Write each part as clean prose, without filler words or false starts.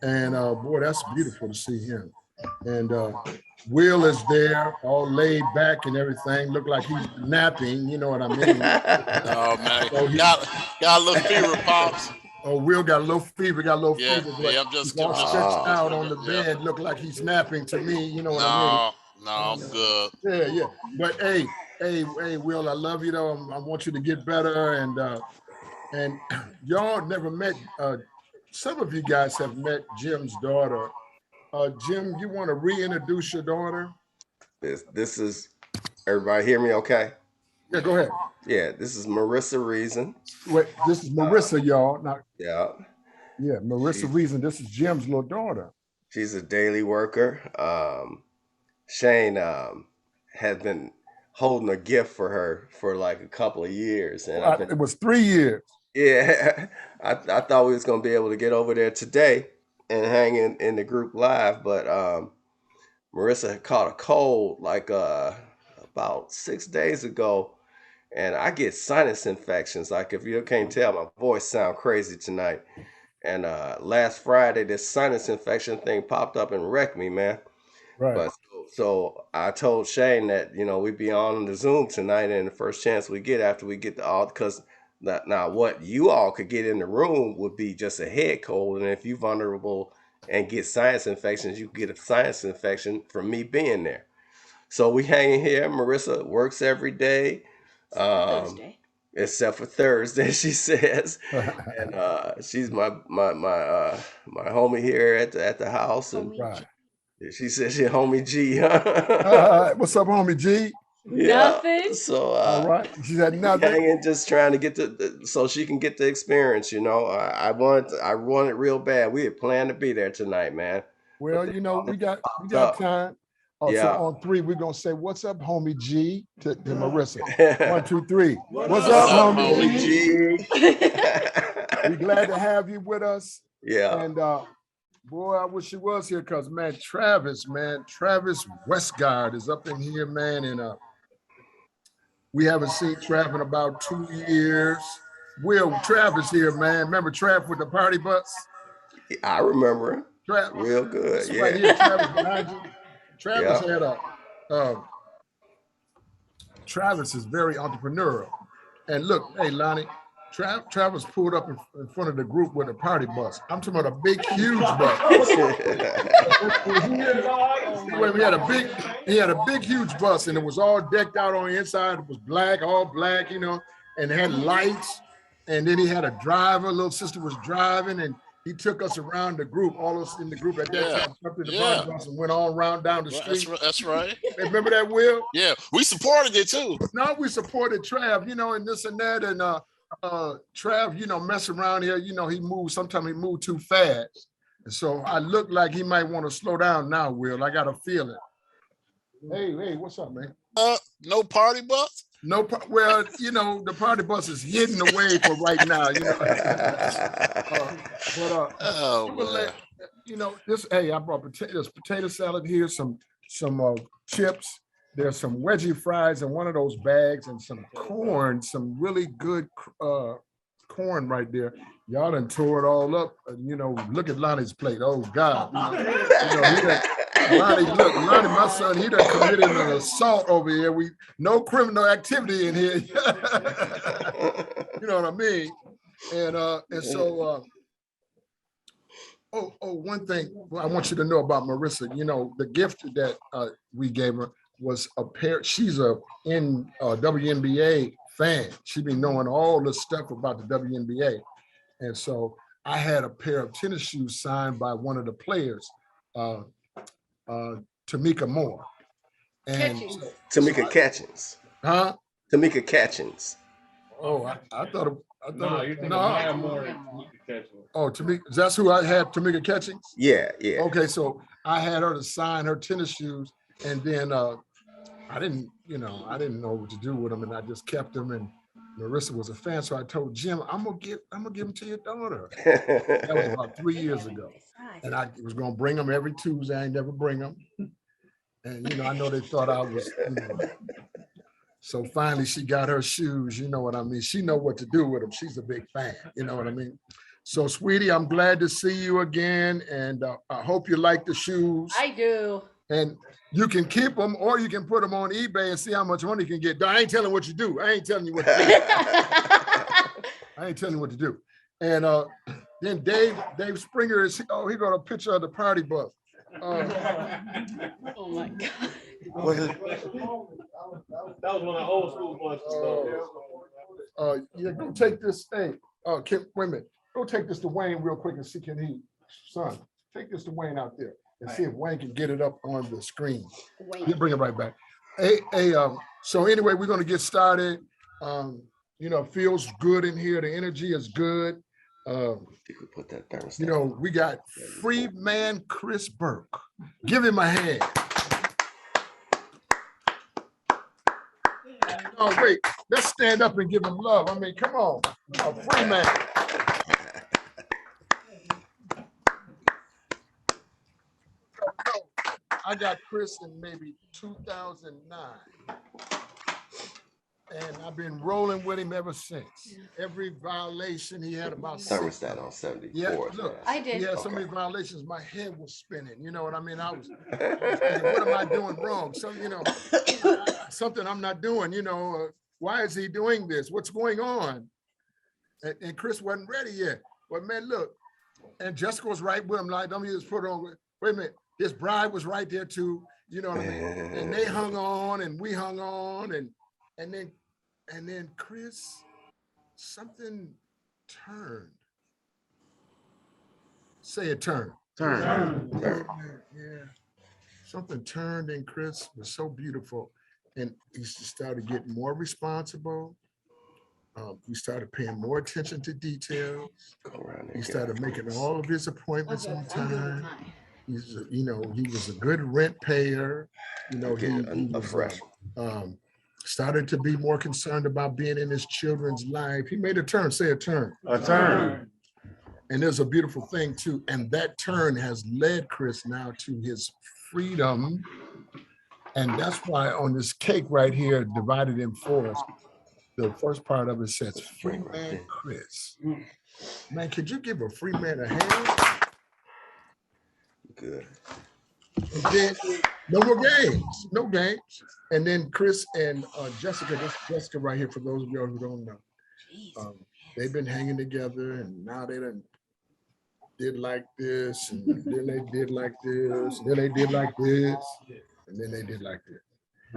And boy, that's beautiful to see him. And Will is there, all laid back and everything. Look like he's napping. You know what I mean? Oh man, So got a little fever, pops. Oh, Will got a little fever. Got a little Yeah, fever. yeah. But he's all stretched out on the bed. Look like he's napping to me. You know what I mean? No, I'm good. Yeah. But hey, Will, I love you though. I want you to get better. And y'all never met. Some of you guys have met Jim's daughter. Jim, you want to reintroduce your daughter? This is everybody hear me okay? Yeah, go ahead. Yeah, this is Marissa Reason. Wait, this is Marissa, y'all. Now, yeah, Marissa Reason. This is Jim's little daughter. She's a daily worker. Shane has been holding a gift for her for like a couple of years, and it was 3 years. Yeah, I thought we was gonna be able to get over there today and hang in the group live, but Marissa had caught a cold like about 6 days ago, and I get sinus infections. Like if you can't tell, my voice sound crazy tonight. And last Friday, this sinus infection thing popped up and wrecked me, man. Right. But so I told Shane that we'd be on the Zoom tonight, and the first chance we get after we get the all because. Now, what you all could get in the room would be just a head cold, and if you're vulnerable and get sinus infections, you get a sinus infection from me being there. So we hanging here. Marissa works every day, except for Thursday, she says, and she's my homie here at the house, and she says she homie G. What's up, homie G? Yeah. Nothing. So all right, she said nothing. Hanging, just trying to get so she can get the experience. I want it real bad. We had planned to be there tonight, man. Well, we got time. So on 3, we're gonna say, "What's up, homie G?" to Marissa. 1, 2, 3. What's up, homie G? We're glad to have you with us. Yeah. And boy, I wish he was here because Travis Westgard is up in here, man, and we haven't seen Trav in about 2 years. Travis here, man. Remember Trav with the party bus? I remember him. Trav, real good. Yeah. Right here, Travis behind you. Travis had Travis is very entrepreneurial. And look, hey, Lonnie, Travis pulled up in front of the group with a party bus. I'm talking about a big, huge bus. He had a big, huge bus, and it was all decked out on the inside. It was black, all black, and it had lights. And then he had a driver. Little sister was driving, and he took us around the group. All of us in the group at that time jumped in the party bus and went all around down the street. That's right. Remember that, Will? Yeah, we supported it too. No, we supported Trav, and this and that, and Trav, mess around here, sometimes he moved too fast. And so I look like he might want to slow down now, Will. I got a feeling. Hey, what's up, man? No party bus? No, well, the party bus is hidden away for right now, I brought potato salad here, some chips. There's some wedgie fries in one of those bags and some corn, some really good corn right there. Y'all done tore it all up. Look at Lonnie's plate. Oh, God. Lonnie, my son, he done committed an assault over here. No criminal activity in here. You know what I mean? And so, one thing I want you to know about Marissa, the gift that we gave her was a pair. She's a WNBA fan. She been knowing all the stuff about the WNBA. And so I had a pair of tennis shoes signed by one of the players, Tamika Moore. And Tamika Catchings. Huh? Tamika Catchings. Oh, I thought Oh, Tamika, that's who I had, Tamika Catchings? Yeah. Okay, so I had her to sign her tennis shoes, and then I didn't know what to do with them, and I just kept them. And Marissa was a fan, so I told Jim, I'm gonna give them to your daughter. That was about 3 years ago, and I was gonna bring them every Tuesday. I ain't never bring them, and I know they thought I was. So finally, she got her shoes. You know what I mean? She know what to do with them. She's a big fan. You know what I mean? So, sweetie, I'm glad to see you again, and I hope you like the shoes. I do. And you can keep them, or you can put them on eBay and see how much money you can get. I ain't telling what you do. I ain't telling you what to do. I ain't telling you what to do. And then Dave Springer is, he got a picture of the party bus. Oh my God. That was one of the old school ones. Yeah, go take this. Hey, wait a minute. Go take this to Wayne real quick and see, can he, son, take this to Wayne out there and see if Wayne can get it up on the screen. He'll bring it right back. So anyway, we're going to get started. You know, feels good in here. The energy is good. Put that you know, we got Freedman Chris Burke. Give him a hand. Oh, wait, let's stand up and give him love. I mean, come on, Freeman. I got Chris in maybe 2009. And I've been rolling with him ever since. Every violation he had about thermostat on 74. Yeah, look, I did. He had so many violations, my head was spinning. You know what I mean? I was thinking, what am I doing wrong? So, you know, something I'm not doing, you know, why is he doing this? What's going on? And Chris wasn't ready yet. But man, look, and Jessica was right with him. Like, don't you just put it on, wait a minute, his bride was right there too. You know what I mean? And they hung on and we hung on and then Chris, something turned. Say it turned. Turn. Yeah. Something turned in Chris was so beautiful. And he started getting more responsible. He started paying more attention to details. He started making all of his appointments on time. He's, you know, he was a good rent payer. You know, he was started to be more concerned about being in his children's life. He made a turn. Say a turn. A turn. And there's a beautiful thing too. And that turn has led Chris now to his freedom. And that's why on this cake right here, divided in four, the first part of it says, Freeman Chris. Man, could you give a free man a hand? Good. And then no more games, no games. And then Chris and Jessica, this Jessica right here, for those of y'all who don't know, they've been hanging together, and now they done did like this, and then they did like this, and then they did like this, and then they did like this.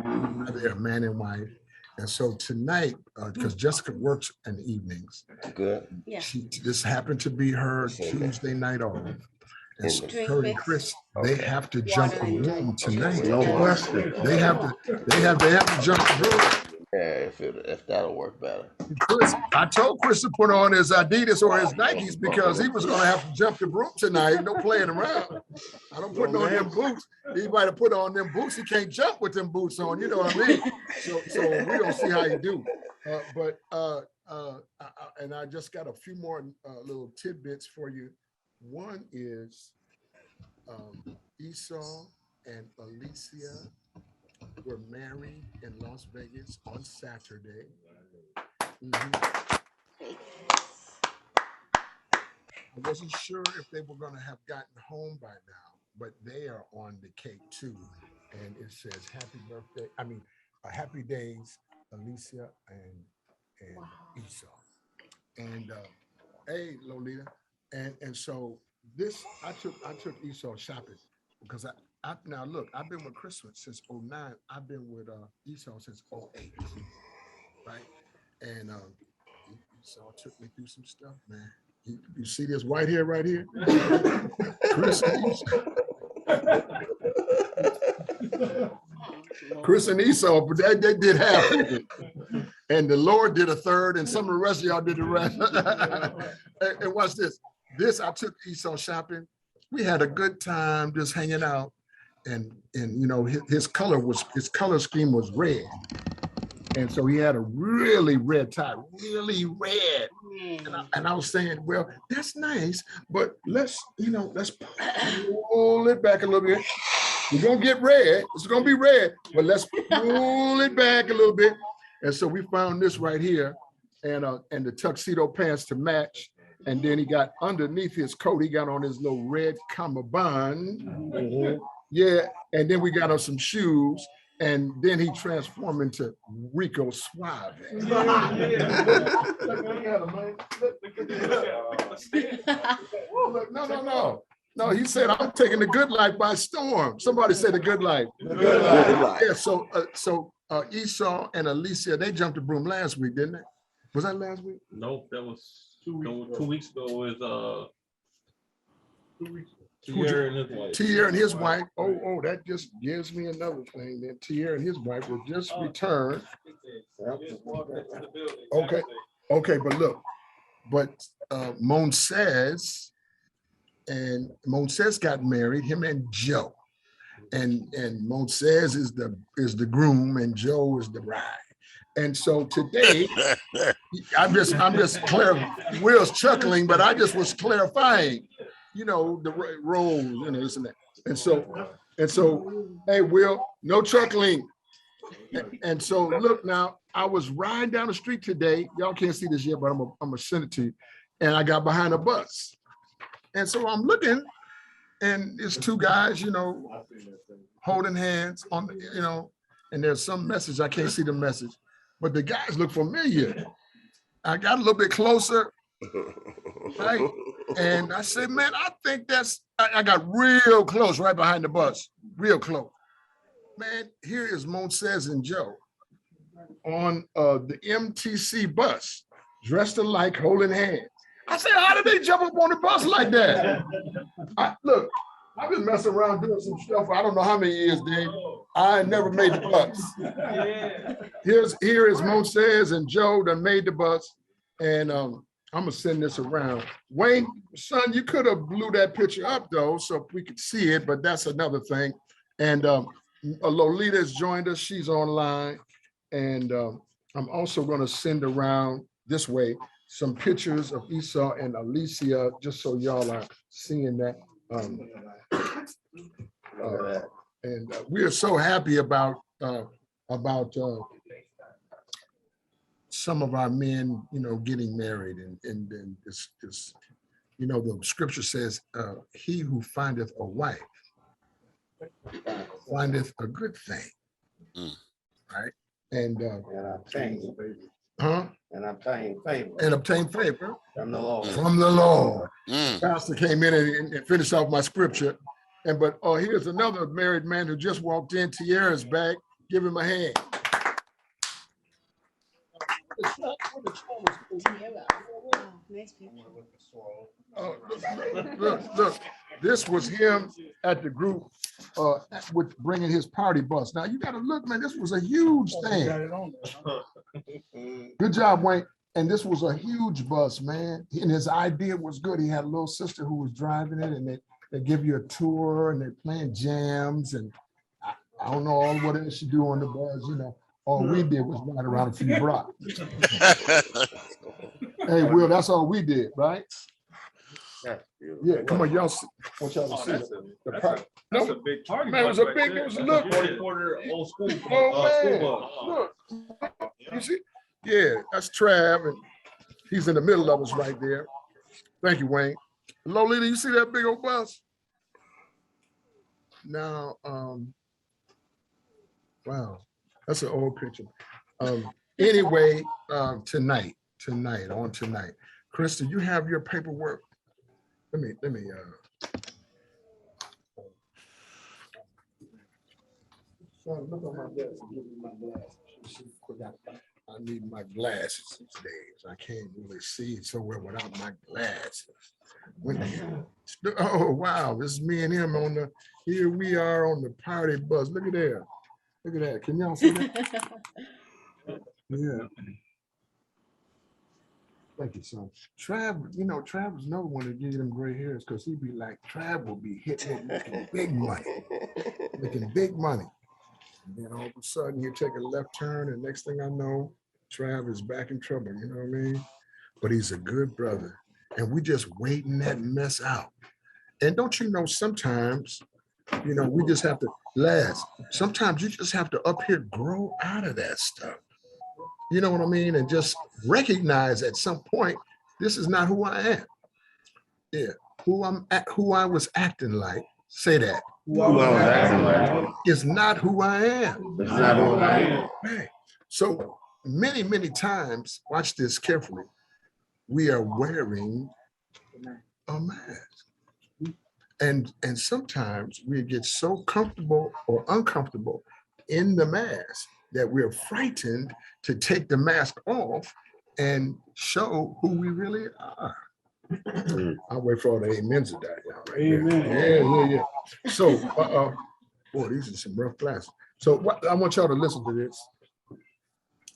Now they're a man and wife. And so tonight, because Jessica works in the evenings, good. Yeah. This happened to be her Tuesday night off. And so her and Chris, they have to jump the room tonight. No question. They have to jump the room. Yeah, if that'll work better. Chris, I told Chris to put on his Adidas or his Nikes because he was gonna have to jump the broom tonight. No playing around. I don't put on them boots. Anybody put on them boots, he can't jump with them boots on. You know what I mean? So we don't see how you do. And I just got a few more little tidbits for you. One is Esau and Alicia were married in Las Vegas on Saturday. I wasn't sure if they were going to have gotten home by now, but they are on the cake too. And it says happy birthday. I mean, happy days, Alicia and Esau. And hey, Lolita. And so this, I took Esau shopping because now look, I've been with Chris since 09. I've been with Esau since 08, right? And Esau took me through some stuff, man. You see this white hair right here? Chris and Esau. Chris and Esau, but they did half of it. And the Lord did a third, and some of the rest of y'all did the rest. And watch this. I took Esau shopping. We had a good time just hanging out. And you know, his color scheme was red. And so he had a really red tie, really red. And I was saying, well, that's nice, but let's pull it back a little bit. We're gonna get red. It's gonna be red, but let's pull it back a little bit. And so we found this right here, and the tuxedo pants to match. And then he got underneath his coat, he got on his little red cummerbund. Yeah, and then we got on some shoes, and then he transformed into Rico Suave. No. No, he said, I'm taking the good life by storm. Somebody said the good life. Good life. Yeah, so Esau and Alicia, they jumped the broom last week, didn't they? Was that last week? Nope, that was 2 weeks ago. Is 2 weeks. Tierra and his wife. Tierra and his wife. Oh, that just gives me another thing. Then Tierra and his wife will just return. Okay, but look, Monses got married, him and Joe. And Monses is the groom and Joe is the bride. And so today, I'm just Will's chuckling, but I just was clarifying, the roles, this and that. And so, hey, Will, no chuckling. And so look now, I was riding down the street today. Y'all can't see this yet, but I'm gonna send it to you. And I got behind a bus. And so I'm looking, and it's two guys, holding hands on, and there's some message, I can't see the message, but the guys look familiar. I got a little bit closer, right? And I said, man, I think I got real close right behind the bus, real close. Man, here is Monses and Joe on the MTC bus, dressed alike, holding hands. I said, how did they jump up on the bus like that? Look, I've been messing around doing some stuff for I don't know how many years, Dave. I never made the bus. Here is Monses and Joe that made the bus. And I'm gonna send this around. Wayne, son, you could have blew that picture up though, so we could see it, but that's another thing. And Lolita has joined us, she's online. And I'm also gonna send around this way some pictures of Esau and Alicia, just so y'all are seeing that. And we are so happy about some of our men, getting married, and this, the scripture says, he who findeth a wife findeth a good thing, right? And obtain favor from the Lord. Pastor came in and finished off my scripture. But here's another married man who just walked in. Tierra's back. Give him a hand. Nice picture. Look, this was him at the group with bringing his party bus. Now you got to look, man, this was a huge thing. Good job, Wayne. And this was a huge bus, man. And his idea was good. He had a little sister who was driving it, and they give you a tour, and they're playing jams, and I don't know all what else you do on the bus, All we did was ride around a few blocks. Hey, Will, that's all we did, right? Yeah, come on, y'all. I want y'all to see it. That's a big party. Man, it was a big, it was a look. Old school. Look. You see? Yeah, that's Trav, and he's in the middle of us right there. Thank you, Wayne. Lolita, you see that big old bus? Now, wow, that's an old picture. Anyway, tonight, Krista, you have your paperwork. Let me. Look at my desk. Give me my glasses. I need my glasses these days. I can't really see so well without my glasses. Oh wow, this is me and him here we are on the party bus. Look at there. Look at that. Can y'all see that? Yeah. Thank you, son. Trav, Trav is another one that gives them gray hairs because he'd be like, Trav will be hitting it, making big money. And then all of a sudden you take a left turn, and next thing I know, Trav is back in trouble, you know what I mean? But he's a good brother. And we just waiting that mess out. And don't you know, sometimes, we just have to last. Sometimes you just have to up here grow out of that stuff. You know what I mean? And just recognize at some point This is not who I am. Yeah, who I was acting like. Say that. Who I was acting like. Is not who I am. It's not who I am. Right. So many times, watch this carefully, we are wearing a mask. And sometimes we get so comfortable or uncomfortable in the mask that we're frightened to take the mask off and show who we really are. I'll wait for all the amens to die down right Amen. there. Yeah. So, boy, these are some rough classes. So what I want y'all to listen to this.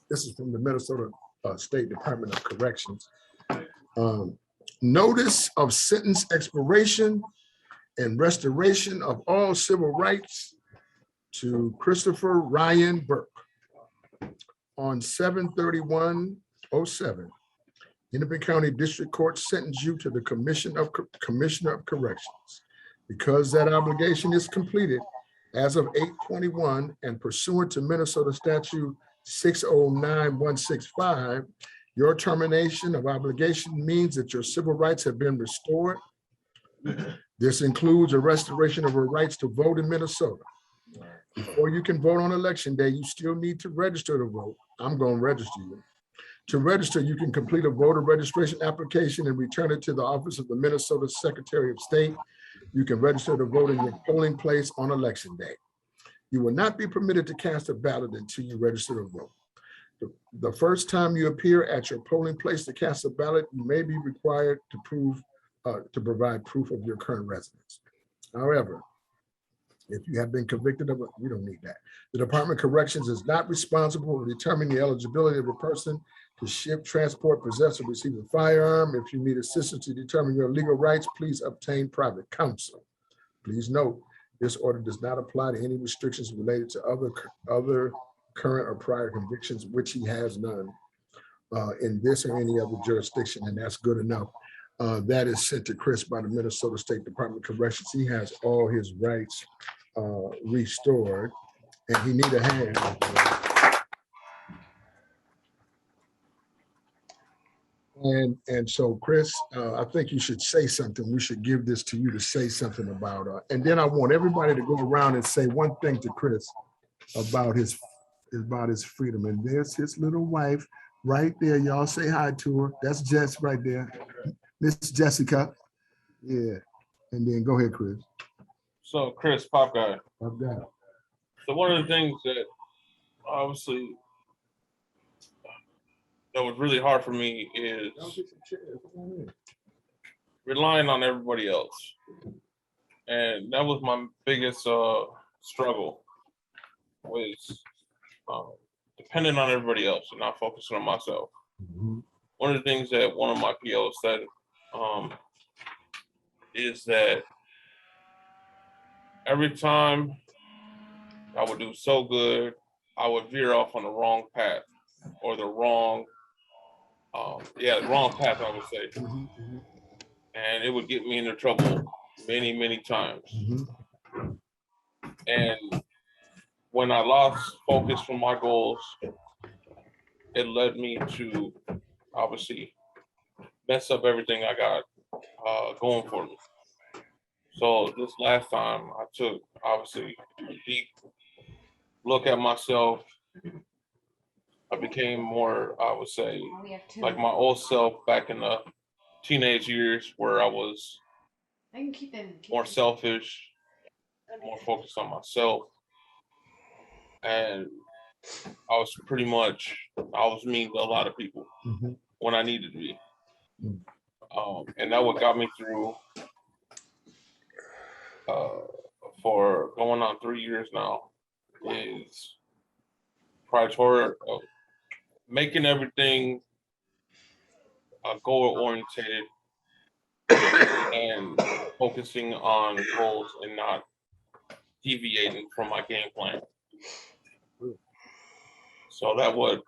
This is from the Minnesota State Department of Corrections. Notice of sentence expiration and restoration of all civil rights to Christopher Ryan Burke on 7/31/07. Hennepin County District Court sentenced you to the Commissioner of Corrections. Because that obligation is completed as of 8/21 and pursuant to Minnesota Statute 609165, your termination of obligation means that your civil rights have been restored. This includes a restoration of your rights to vote in Minnesota. Before you can vote on election day, you still need to register to vote. I'm going to register you. To register, you can complete a voter registration application and return it to the office of the Minnesota Secretary of State. You can register to vote in your polling place on election day. You will not be permitted to cast a ballot until you register to vote. The first time you appear at your polling place to cast a ballot, you may be required to provide proof of your current residence. However, if you have been convicted of it, we don't need that. The Department of Corrections is not responsible for determining the eligibility of a person to ship, transport, possess, or receive a firearm. If you need assistance to determine your legal rights, please obtain private counsel. Please note, this order does not apply to any restrictions related to other current or prior convictions, which he has none in this or any other jurisdiction, and that's good enough. That is sent to Chris by the Minnesota State Department of Corrections. He has all his rights restored, and he need a hand. And so, Chris, I think you should say something. We should give this to you to say something about. And then I want everybody to go around and say one thing to Chris about his freedom. And there's his little wife right there. Y'all say hi to her. That's Jess right there. Miss Jessica. Yeah. And then go ahead, Chris. So, Chris, Pop Guy. Pop Guy. So one of the things that obviously that was really hard for me is relying on everybody else. And that was my biggest struggle, was depending on everybody else and not focusing on myself. Mm-hmm. One of the things that one of my POs said is that every time I would do so good, I would veer off on the wrong path or the wrong, wrong path, I would say. Mm-hmm. And it would get me into trouble many times. Mm-hmm. And when I lost focus from my goals, it led me to obviously mess up everything I got going for me. So this last time I took obviously a deep look at myself. I became more, I would say, like my old self back in the teenage years, where I was more selfish, more focused on myself. And I was mean to a lot of people Mm-hmm. when I needed to be. And that what got me through for going on 3 years now is making everything goal oriented and focusing on goals and not deviating from my game plan. So that would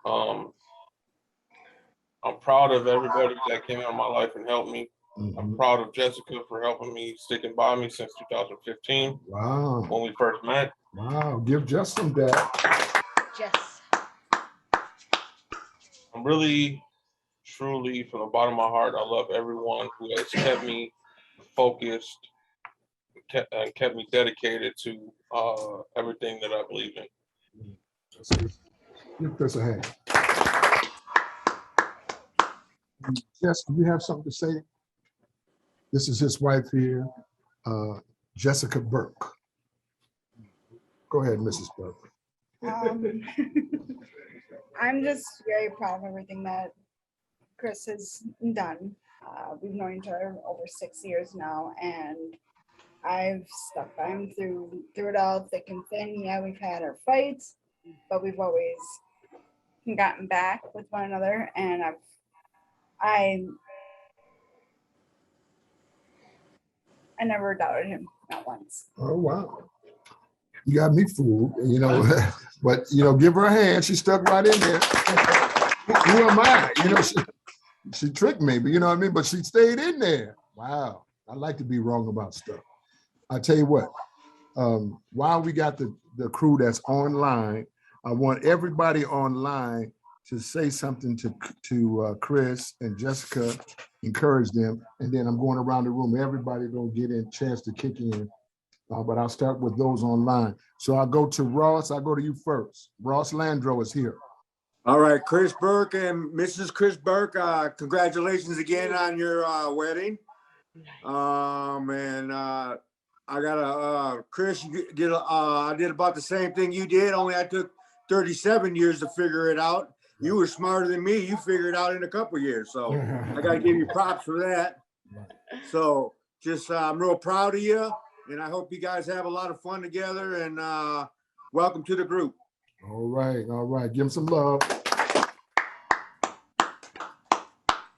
I'm proud of everybody that came out of my life and helped me. Mm-hmm. I'm proud of Jessica for helping me, sticking by me since 2015. Wow. When we first met. Wow. Give Jess some that. Jess. I'm really truly, from the bottom of my heart, I love everyone who has kept me focused, kept me dedicated to everything that I believe in. Give Chris a hand. Jess, do you have something to say? This is his wife here, Jessica Burke. Go ahead, Mrs. Burke. I'm just very proud of everything that Chris has done. We've known each other over 6 years now, and I've stuck by him through it all, thick and thin. Yeah, we've had our fights, but we've always gotten back with one another, and I never doubted him, not once. Oh, wow. You got me fooled, you know, but, you know, give her a hand. She stuck right in there. Who am I? You know, she tricked me, but you know what I mean? But she stayed in there. Wow. I like to be wrong about stuff. I tell you what, while we got the crew that's online, I want everybody online to say something to Chris and Jessica, encourage them, and then I'm going around the room. Everybody gonna get a chance to kick in, but I'll start with those online. So I'll go to Ross. I'll go to you first. Ross Landro is here. All right, Chris Burke and Mrs. Chris Burke, congratulations again on your wedding. I got Chris, I did about the same thing you did, only I took 37 years to figure it out. You were smarter than me. You figured it out in a couple of years. So I got to give you props for that. So just, I'm real proud of you. And I hope you guys have a lot of fun together, and welcome to the group. All right, all right. Give him some love.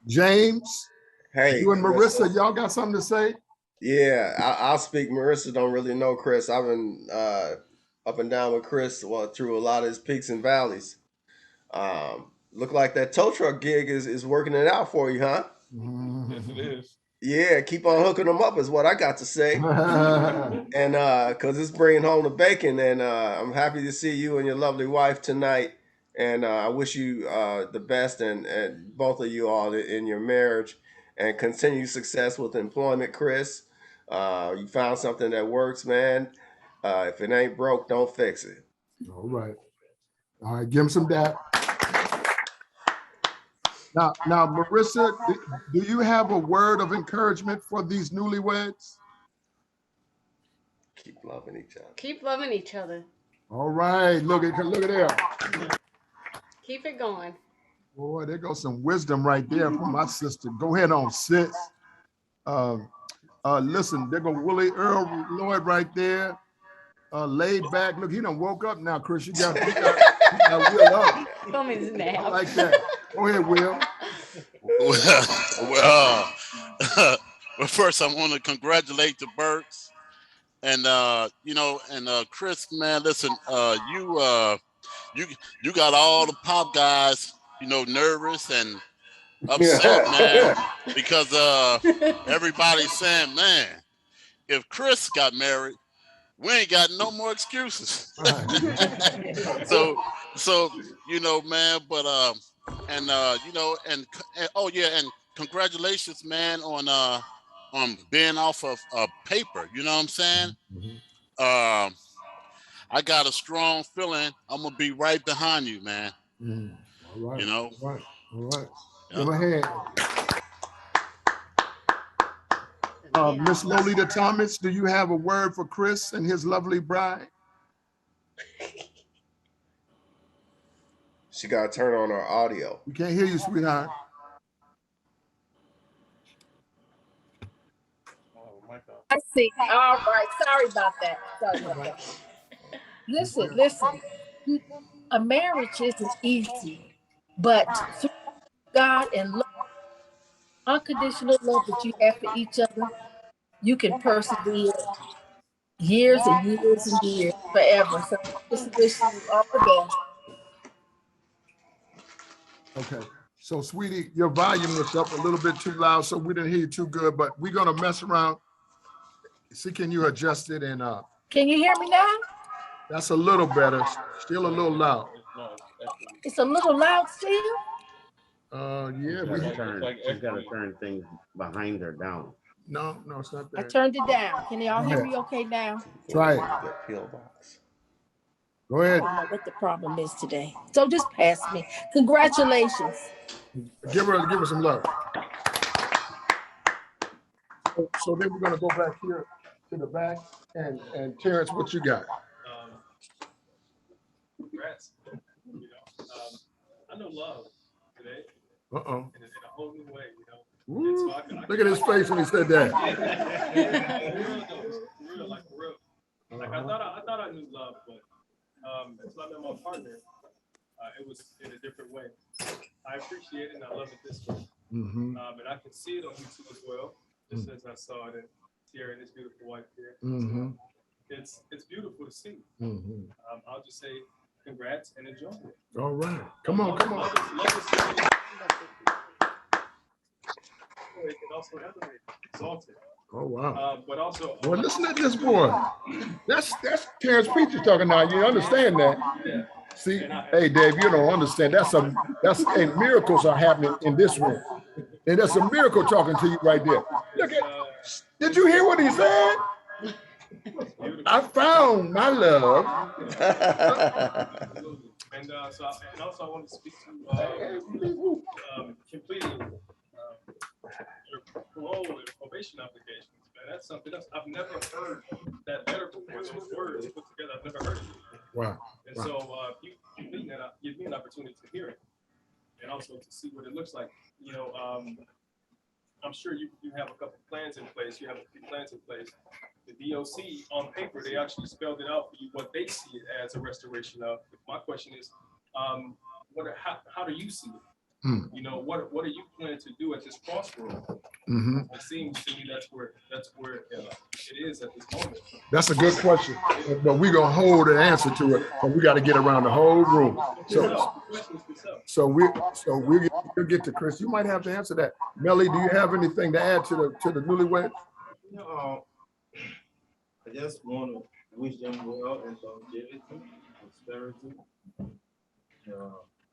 James, Hey, you and Marissa, y'all got something to say? Yeah, I'll speak. Marissa don't really know Chris. I've been up and down with Chris through a lot of his peaks and valleys. Look like that tow truck gig is working it out for you, huh? Yes, it is. Yeah, keep on hooking them up is what I got to say. And because it's bringing home the bacon, and I'm happy to see you and your lovely wife tonight. And I wish you the best, and both of you all in your marriage, and continued success with employment, Chris. You found something that works, man. If it ain't broke, don't fix it. All right. All right, give him some dap. Now, Marissa, do you have a word of encouragement for these newlyweds? Keep loving each other. Keep loving each other. All right, look at there. Keep it going. Boy, there goes some wisdom right there from my sister. Go ahead on, sis. Listen, there go Willie Earl Lloyd right there. Laid back. Look, he done woke up now, Chris. You got Will up. From his nap. I like that. Go ahead, Will. Well, first I want to congratulate the Burks, and Chris, man, listen, you got all the pop guys, nervous and upset, man, because everybody's saying, man, if Chris got married, we ain't got no more excuses. so man, but oh yeah, and congratulations, man, on being off of paper. You know what I'm saying? I got a strong feeling I'm gonna be right behind you, man. All right. All right. Yeah. Give him a hand. Miss Lolita Thomas, do you have a word for Chris and his lovely bride? She got to turn on her audio. We can't hear you, sweetheart. I see. All right. Sorry about that. Listen. A marriage isn't easy, but through God and love, unconditional love that you have for each other, you can persevere years and years and years, forever. So just wish you all the best. Okay. So, sweetie, your volume was up a little bit too loud, so we didn't hear you too good, but we're going to mess around. See, can you adjust it? And can you hear me now? That's a little better. Still a little loud. It's a little loud still? Yeah, It's we, like- turn, it's like she's got to equity. turn things behind her down. no, it's not I there. turned it down. Can y'all Go hear ahead. me okay now? Try it. The appeal box. Go I ahead. don't know what the problem is today. So just pass me. Congratulations. Give her some love. So then we're gonna go back here to the back and Terrence, what you got? Congrats. You know, I know love today Uh-oh. in a whole new way, you know. Woo. And so I Look at his face when he said that. for real though, for real, like for real. Like I thought I knew love, but until I met my partner, it was in a different way. I appreciate it and I love it this way. Mm-hmm. And I can see it on YouTube as well, just as I saw it in Tierra and his beautiful wife here. Mm-hmm. So it's beautiful to see. Mm-hmm. I'll just say congrats and enjoy it. All right. Come on. Love is something it can also elevate, exalt it. Oh wow. But also Boy, listen to this boy. That's Terrence Peaches talking now. You understand that? yeah. See, hey Dave, you don't understand. Hey, miracles are happening in this room. And that's a miracle talking to you right there. Look at, did you hear what he said? I found my love. Absolutely. And also I want to speak to completing your parole and probation obligations. Man, that's something else. I've never heard that letter before. Those words put together, I've never heard it before. Wow. And so you completing that give me an opportunity to hear it and also to see what it looks like. You know, I'm sure you have a couple plans in place. You have a few plans in place. The DOC on paper, they actually spelled it out for you what they see it as a restoration of. My question is, how do you see it? Mm. You know, what are you planning to do at this crossroad? Mm-hmm. It seems to me that's where it is at this moment. That's a good question, but we're gonna hold an answer to it. But we got to get around the whole room. So we'll get to Chris. You might have to answer that. Melly, do you have anything to add to the newlyweds? No, I just want to wish them well and longevity, prosperity,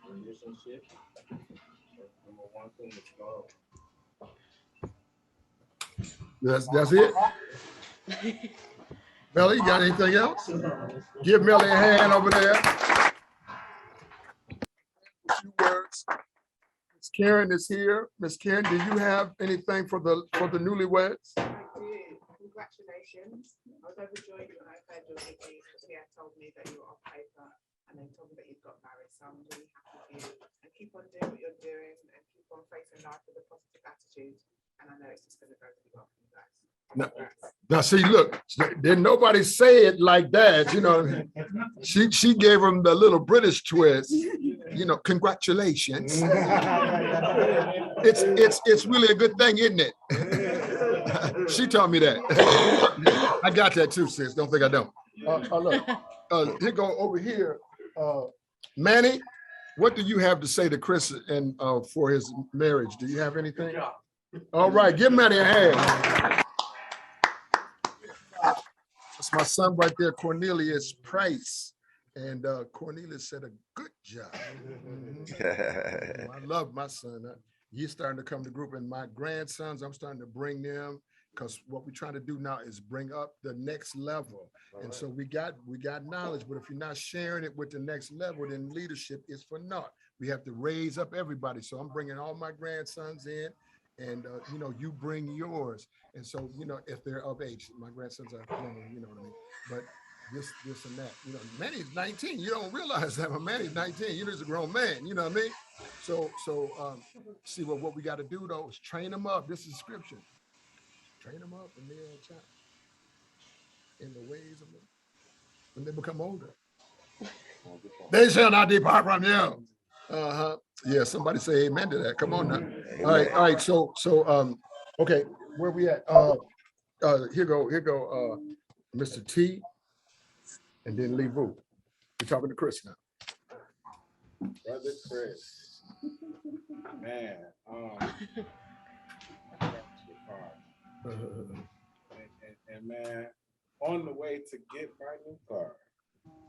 relationship. Number one thing is love. That's it. Melly, you got anything else? Give Melly a hand over there. A few words. Miss Karen is here. Miss Karen, do you have anything for the newlyweds? I do. Congratulations. I was overjoyed when I heard your news because Leah told me that you were off paper and then told me that you've got married. So I'm really happy for you. And keep on doing what you're doing and keep on facing life with a positive attitude. And I know it's just going to go really well for you guys. Now see, look, didn't nobody say it like that, you know. She gave him the little British twist, you know, congratulations. It's really a good thing, isn't it? She taught me that. I got that too, sis. Don't think I don't. Look, here go over here. Manny, what do you have to say to Chris and for his marriage? Do you have anything? All right, give Manny a hand. That's my son right there, Cornelius Price. And Cornelius said a good job. I love my son. He's starting to come to group, and my grandsons, I'm starting to bring them, because what we're trying to do now is bring up the next level. And so we got knowledge, but if you're not sharing it with the next level, then leadership is for naught. We have to raise up everybody. So I'm bringing all my grandsons in, and you know, you bring yours. And so, you know, if they're of age, my grandsons are young, you know what I mean? But this and that, you know, Manny's 19. You don't realize that, but Manny's 19. You know, he's a grown man, you know what I mean? So see what we got to do though is train them up. This is scripture. Train them up in their child, in the ways of them. When they become older, they shall not depart from you. Yeah, somebody say amen to that. Come on now. Amen. All right. So okay, where we at? Here go Mr. T, and then Lee Vu. We're talking to Chris now. Brother Chris, man, and man, on the way to get my new car,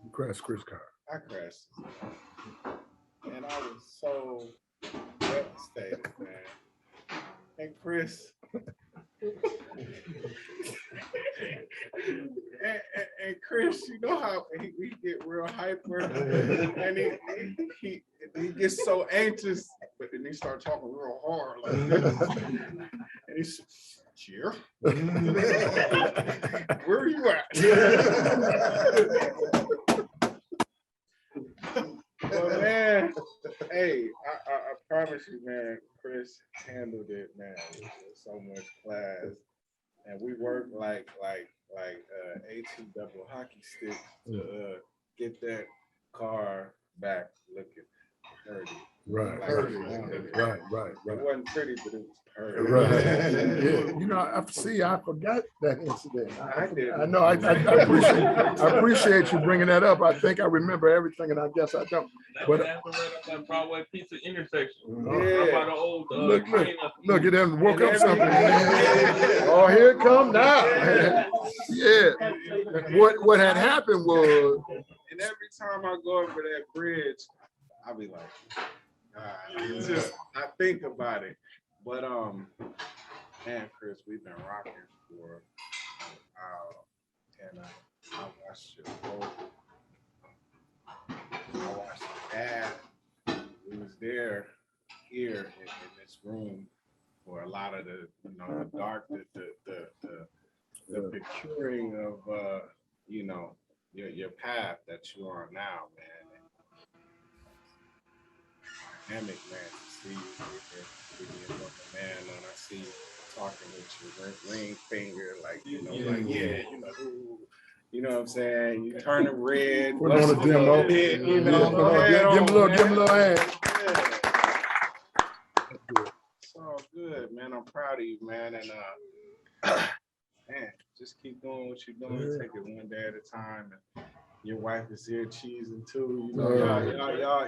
You crashed Chris' car. I crashed, and I was so status, man. And Chris. and Chris, you know how he get real hyper and he gets so anxious, but then he starts talking real hard like this. And he says, "Cheer, where are you at?" But man, hey, I promise you, man, Chris handled it, man, with so much class, and we worked like AT double hockey stick to get that car back looking pretty. Right, Like, right. It wasn't pretty, but it was pretty. Right. Yeah. You know, I forgot that incident. I know. I appreciate you bringing that up. I think I remember everything, and I guess I don't. But right up that Broadway Pizza intersection. Yeah. By the old, look at them. Woke up something. Oh, here it come now. Yeah. What had happened was. And every time I go over that bridge, I'll be like, I think about it. But man, Chris, we've been rocking for a while, and I watched your whole. I watched your dad. We was there here in this room for a lot of the, the dark, the procuring of your path that you're on now, man. Dynamic, man, to see you with your man, and I see you talking with your ring finger, like you know what I'm saying. You turning red. We're on a demo. Give him a little hand. It's all good, man. I'm proud of you, man, and man, just keep doing what you're doing. Take it one day at a time. And your wife is here cheesing too. You know,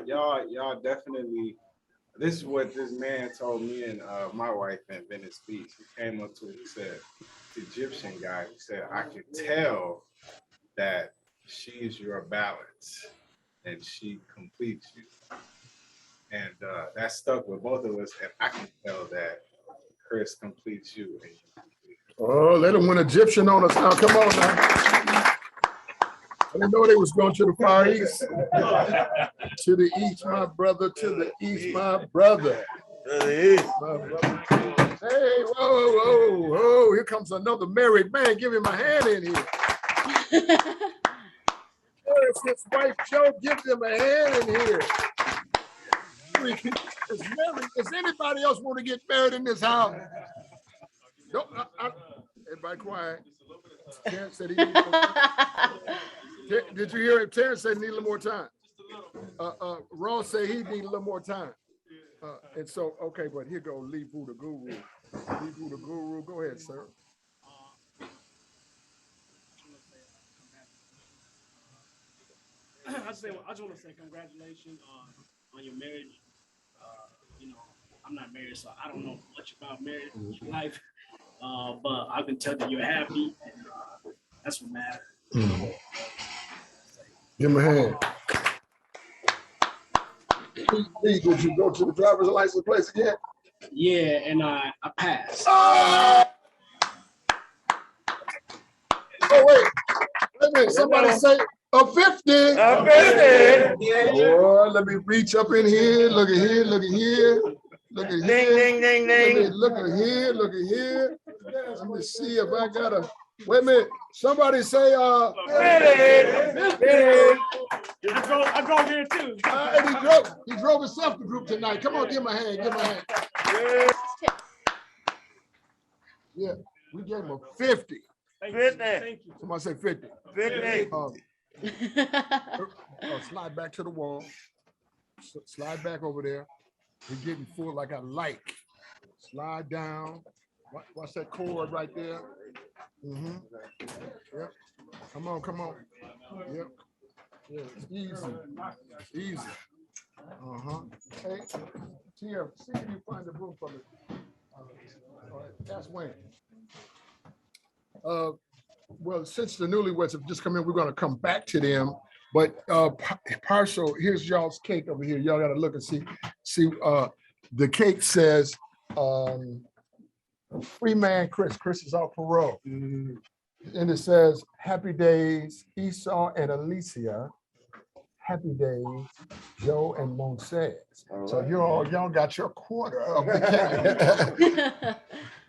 y'all definitely. This is what this man told me and my wife in Venice Beach. He came up to me. He said, "The Egyptian guy." He said, "I can tell that she is your balance, and she completes you." And that stuck with both of us. And I can tell that Chris completes you. And you complete her. Oh, let him win Egyptian on us now. Come on now. I didn't know they was going to the Far East. To the east, my brother. To the east, my brother. To the east. My brother. Hey, whoa. Here comes another married man. Give him a hand in here. There's his wife, Joe. Give them a hand in here. Does anybody else want to get married in this house? Don't, everybody quiet. Terrence said he needs did you hear him? Terrence said he need a little more time. Ross said he need a little more time. And so, okay, but here go Lee Boo the Guru. Lee Boo the Guru. Go ahead, sir. I just want to say congratulations on your marriage. I'm not married, so I don't know much about marriage life. But I can tell that you're happy, and that's what matters. Give him a hand. Lee, did you go to the driver's license place again? Yeah, and I passed. Oh, wait a minute. Somebody say a 50. A 50. Boy, let me reach up in here. Look at here. Look at here. Look at here. Ding, ding, ding, ding. Look at here. Look at here. Let me see if I got a. Wait a minute. Somebody say 50. I drove here too. And he drove himself to group tonight. Come on, give him a hand. Give him a hand. Yeah, we gave him a 50. 50. Thank you. Somebody say 50. 50. Slide back to the wall. Slide back over there. We're getting full like a light. Slide down. Watch that cord right there. Yep. Come on. Yep. Yeah, it's easy. It's easy. Hey, Tia, see if you find the room for me. All right, that's Wayne. Well, since the newlyweds have just come in, we're going to come back to them. But partial, here's y'all's cake over here. Y'all got to look and see. the cake says, free man Chris. Chris is off parole. And it says, happy days, Esau and Alicia. Happy days, Joe and Montez. So y'all got your quarter of the cake.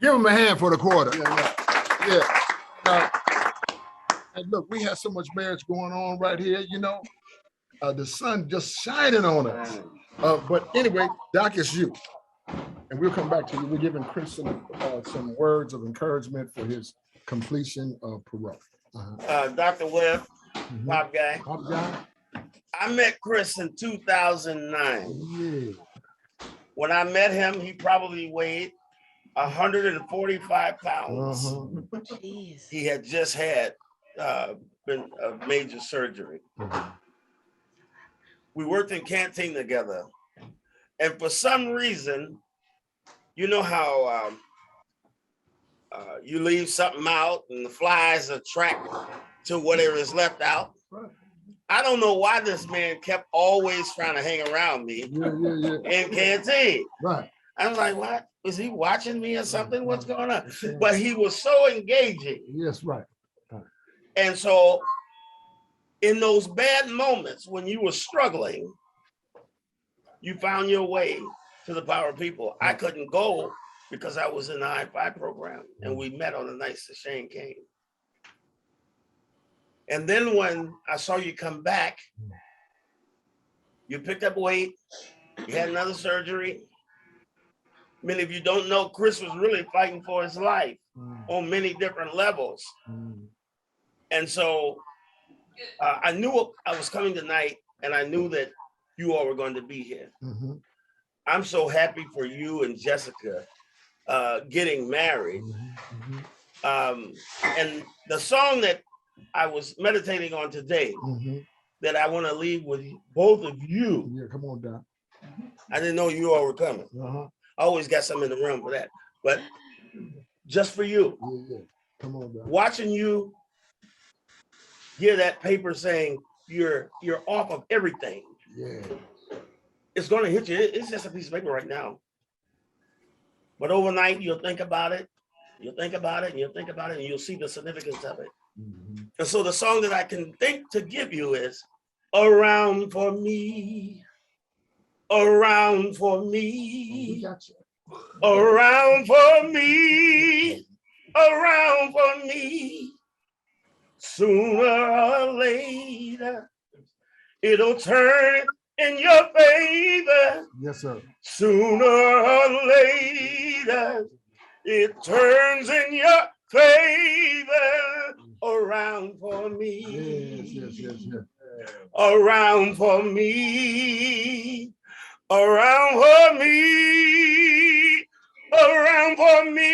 Give them a hand for the quarter. Yeah. And look, we have so much marriage going on right here, you know. The sun just shining on us. But anyway, Doc, it's you. And we'll come back to you. We're giving Chris some words of encouragement for his completion of parole. Dr. Webb, Pop Guy. Pop Guy. I met Chris in 2009. Yeah. When I met him, he probably weighed 145 pounds. Jeez. He had just had been a major surgery. We worked in canteen together. And for some reason, you know how you leave something out and the flies attract to whatever is left out? I don't know why this man kept always trying to hang around me in canteen. Right. I was like, what? Is he watching me or something? What's going on? But he was so engaging. Yes, right. And so in those bad moments when you were struggling, you found your way to the Power of People. I couldn't go because I was in the I-5 program and we met on the nights that Shane came. And then when I saw you come back, you picked up weight, you had another surgery. Many of you don't know, Chris was really fighting for his life on many different levels. And so I knew I was coming tonight and I knew that you all were going to be here. I'm so happy for you and Jessica getting married. And the song that I was meditating on today that I want to leave with both of you. Yeah, come on down. I didn't know you all were coming. I always got something in the room for that. But just for you. Yeah. Come on down. Watching you hear that paper saying you're off of everything. Yeah. It's going to hit you. It's just a piece of paper right now. But overnight, you'll think about it. You'll think about it and you'll think about it and you'll see the significance of it. And so the song that I can think to give you is Around for Me, Around for Me, Around for Me, Around for Me. Sooner or later, it'll turn in your favor. Yes, sir. Sooner or later, it turns in your favor. Around for me. Yes. Around for me. Around for me. Around for me.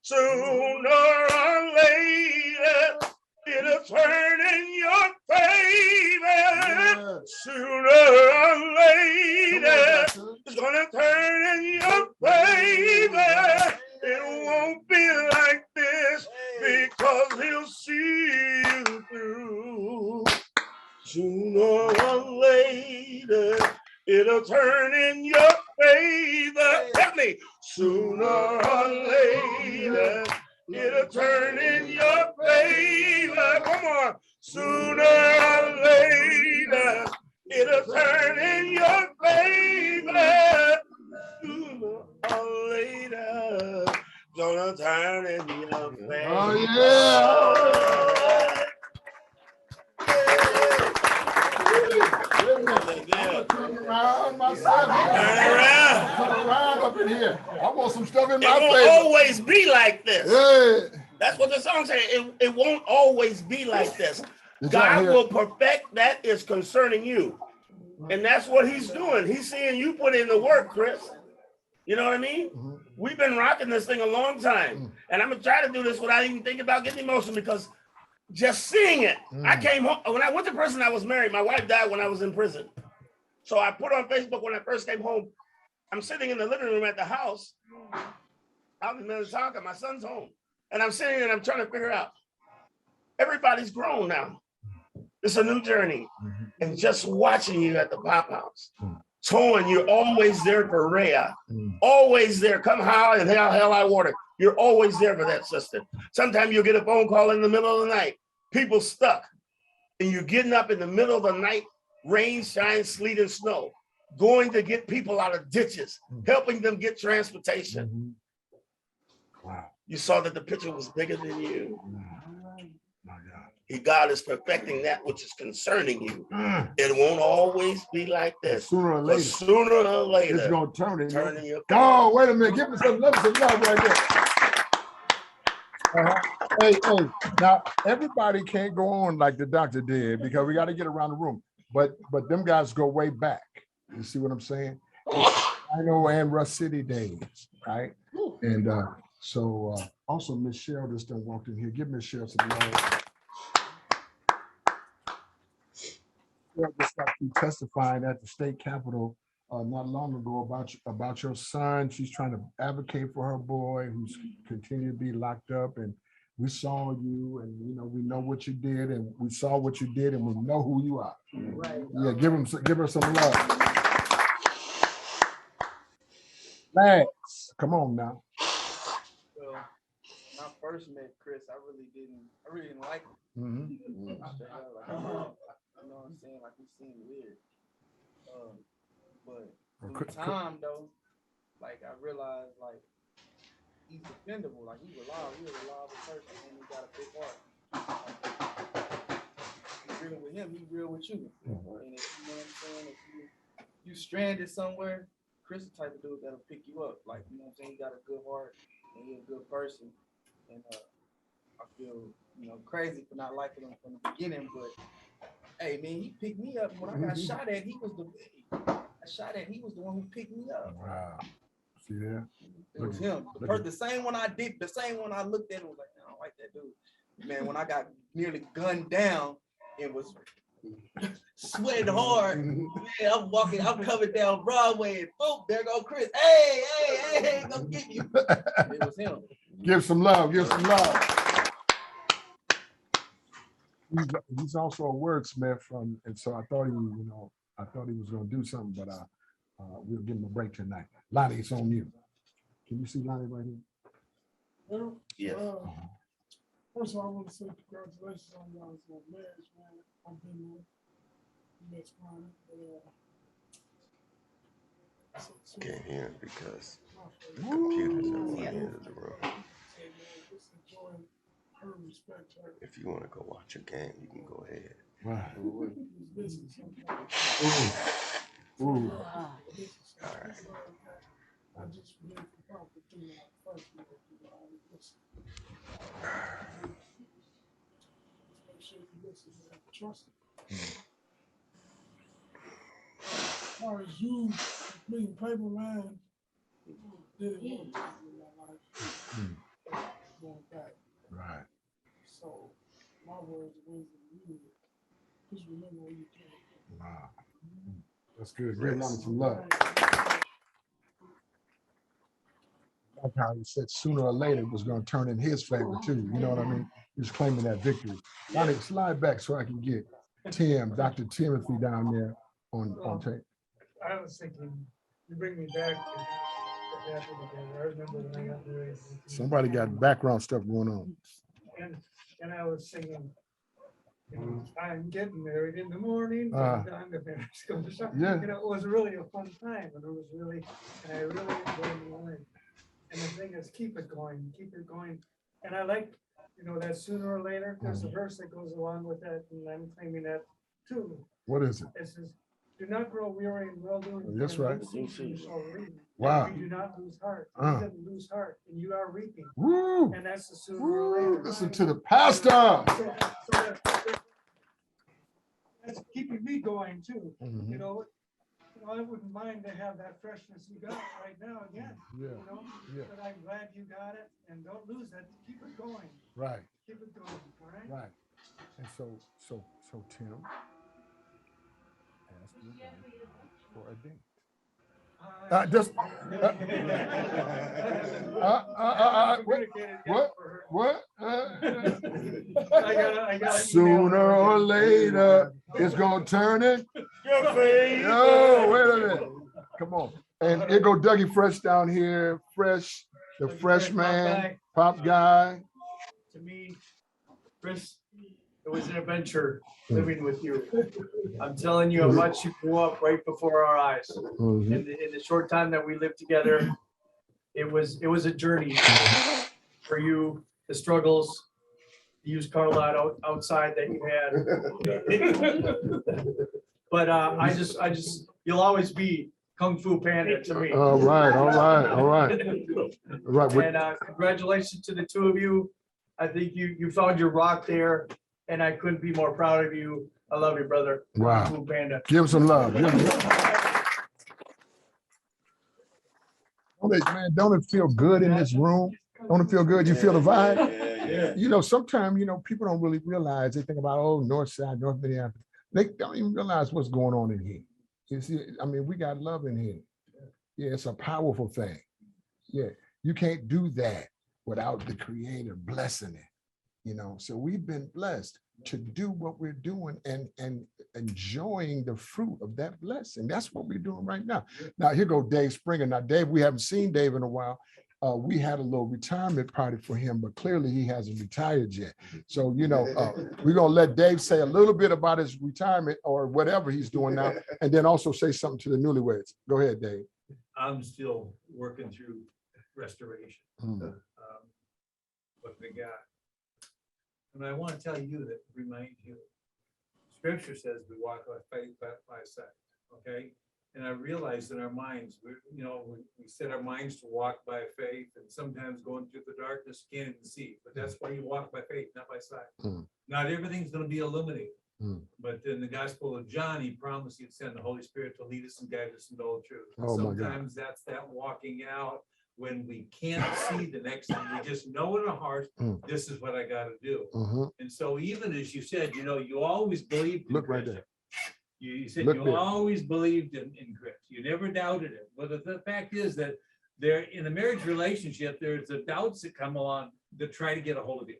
Sooner or later, it'll turn in your favor. Sooner or later, it's gonna turn in your favor. It won't be like this because he'll see you through. Sooner or later, it'll turn in your favor. Help me. Sooner or later, it'll turn in your favor. Come on. Sooner or later, it'll turn in your favor. Sooner or later, gonna turn in your favor. Oh, yeah. Turn around myself. Turn around. Turn around up in here. I want some stuff in It my won't face. always be like this. Yeah. That's what the song says. It won't always be like this. Did y'all God hear- will perfect that is concerning you. And that's what he's doing. He's seeing you put in the work, Chris. You know what I mean? We've been rocking this thing a long time. And I'm going to try to do this without even thinking about getting emotional because just seeing it. I came home. When I went to prison, I was married. My wife died when I was in prison. So I put on Facebook when I first came home. I'm sitting in the living room at the house out in Minnesota. My son's home. And I'm sitting and I'm trying to figure out. Everybody's grown now. It's a new journey. And just watching you at the Pop House, Towing, you're always there for Rhea. Always there. Come how and hell I water. You're always there for that sister. Sometimes you'll get a phone call in the middle of the night. People stuck. And you're getting up in the middle of the night, rain, shine, sleet, and snow, going to get people out of ditches, helping them get transportation. Wow. You saw that the picture was bigger than you. God is perfecting that which is concerning you. It won't always be like this. Sooner or later. Sooner or later, it's gonna turn in. Your oh, wait a minute. Give me some love right there. Hey, now everybody can't go on like the doctor did because we got to get around the room. But them guys go way back. You see what I'm saying? I know and Rush City days, right? And so also Miss Cheryl just done walked in here. Give Miss Cheryl some love. Just got you testifying at the state capitol not long ago about your son. She's trying to advocate for her boy who's continued to be locked up, and we saw you, and we know what you did, and we saw what you did, and we know who you are. Right. Yeah, give her some love. Max, come on now. Well, when I first met Chris, I really didn't like him. Straight up, like, you know what I'm saying? Like, he seemed weird. But through time, though, like, I realized, like, he's dependable. Like, he's a reliable person, and he got a big heart. He's real with him, he's real with you. And if you know what I'm saying, if you stranded somewhere, Chris is the type of dude that'll pick you up. Like, you know what I'm saying? He got a good heart, and he's a good person. And I feel, crazy for not liking him from the beginning, but hey, man, he picked me up when I got shot at. He was the one who picked me up. Wow. See there? It was him. The same one I looked at and was like, I don't like that dude. Man, when I got nearly gunned down, it was sweating hard. Man, I'm coming down Broadway, and boom, there go Chris. Hey, go get you. It was him. Give some love. He's also a wordsmith, and so I thought he was going to do something, but we'll give him a break tonight. Lonnie, it's on you. Can you see Lonnie right here? Yes. First of all, I want to say congratulations on y'all's marriage, man. I've been there. That's fine. Can't hear it because the computer's in one end of the room. If you want to go watch a game, you can go ahead. Right. All right. I just really probably do my first make sure you listen and trust it. As far as you being paper man, did it one time in my life. Going back. Right. So my words of wisdom to you, just remember where you came from. Wow. That's good. Give Lonnie some love. Like how he said sooner or later it was going to turn in his favor too. You know what I mean? He's claiming that victory. Lonnie, slide back so I can get Dr. Timothy down there on tape. I was thinking, you bring me back to what happened today. I remember when I got married. Somebody got background stuff going on. And I was singing, I'm getting married in the morning. I'm the marriage goes on. Yeah. It was really a fun time, and I really enjoyed the life. And the thing is, keep it going. And I like, that sooner or later, there's a verse that goes along with that, and I'm claiming that too. What is it? It says, do not grow weary in well-doing. That's right. Wow. You do not lose heart. You didn't lose heart, and you are reaping. Woo. And that's the sooner or later. Listen to the pastor. So that's keeping me going too. I wouldn't mind to have that freshness you got right now again. But I'm glad you got it, and don't lose that. Keep it going. Right. Keep it going. All right. Right. And so Tim asked you for a date. Just what? Sooner or later, it's gonna turn it. Yo, wait a minute. Come on. And here go Dougie Fresh down here. Fresh, the freshman, pop guy. To me, Chris, it was an adventure living with you. I'm telling you how much you grew up right before our eyes. In the short time that we lived together, it was a journey for you, the struggles, the used car lot outside that you had. But I just, you'll always be Kung Fu Panda to me. All right. And congratulations to the two of you. I think you found your rock there, and I couldn't be more proud of you. I love you, brother. Wow. Kung Fu Panda. Give him some love. Don't it feel good in this room? Don't it feel good? You feel the vibe? Yeah. You know, sometimes, people don't really realize. They think about, North Side, North Minneapolis. They don't even realize what's going on in here. You see, we got love in here. Yeah, it's a powerful thing. Yeah, you can't do that without the Creator blessing it. So we've been blessed to do what we're doing and enjoying the fruit of that blessing. That's what we're doing right now. Now, here go Dave Springer. Now, Dave, we haven't seen Dave in a while. We had a little retirement party for him, but clearly he hasn't retired yet. So, we're going to let Dave say a little bit about his retirement or whatever he's doing now, and then also say something to the newlyweds. Go ahead, Dave. I'm still working through restoration. What we got. And I want to tell you that, remind you, Scripture says we walk by faith, by sight, okay? And I realize in our minds, we set our minds to walk by faith, and sometimes going through the darkness, can't even see. But that's why you walk by faith, not by sight. Not everything's going to be illuminated. But in the Gospel of John, he promised he'd send the Holy Spirit to lead us and guide us into all truth. And sometimes that's that walking out when we can't see the next thing. We just know in our hearts, this is what I got to do. And so even as you said, you always believed in right there. You said you always believed in Chris. You never doubted it. But the fact is that there in a marriage relationship, there's the doubts that come along that try to get a hold of you.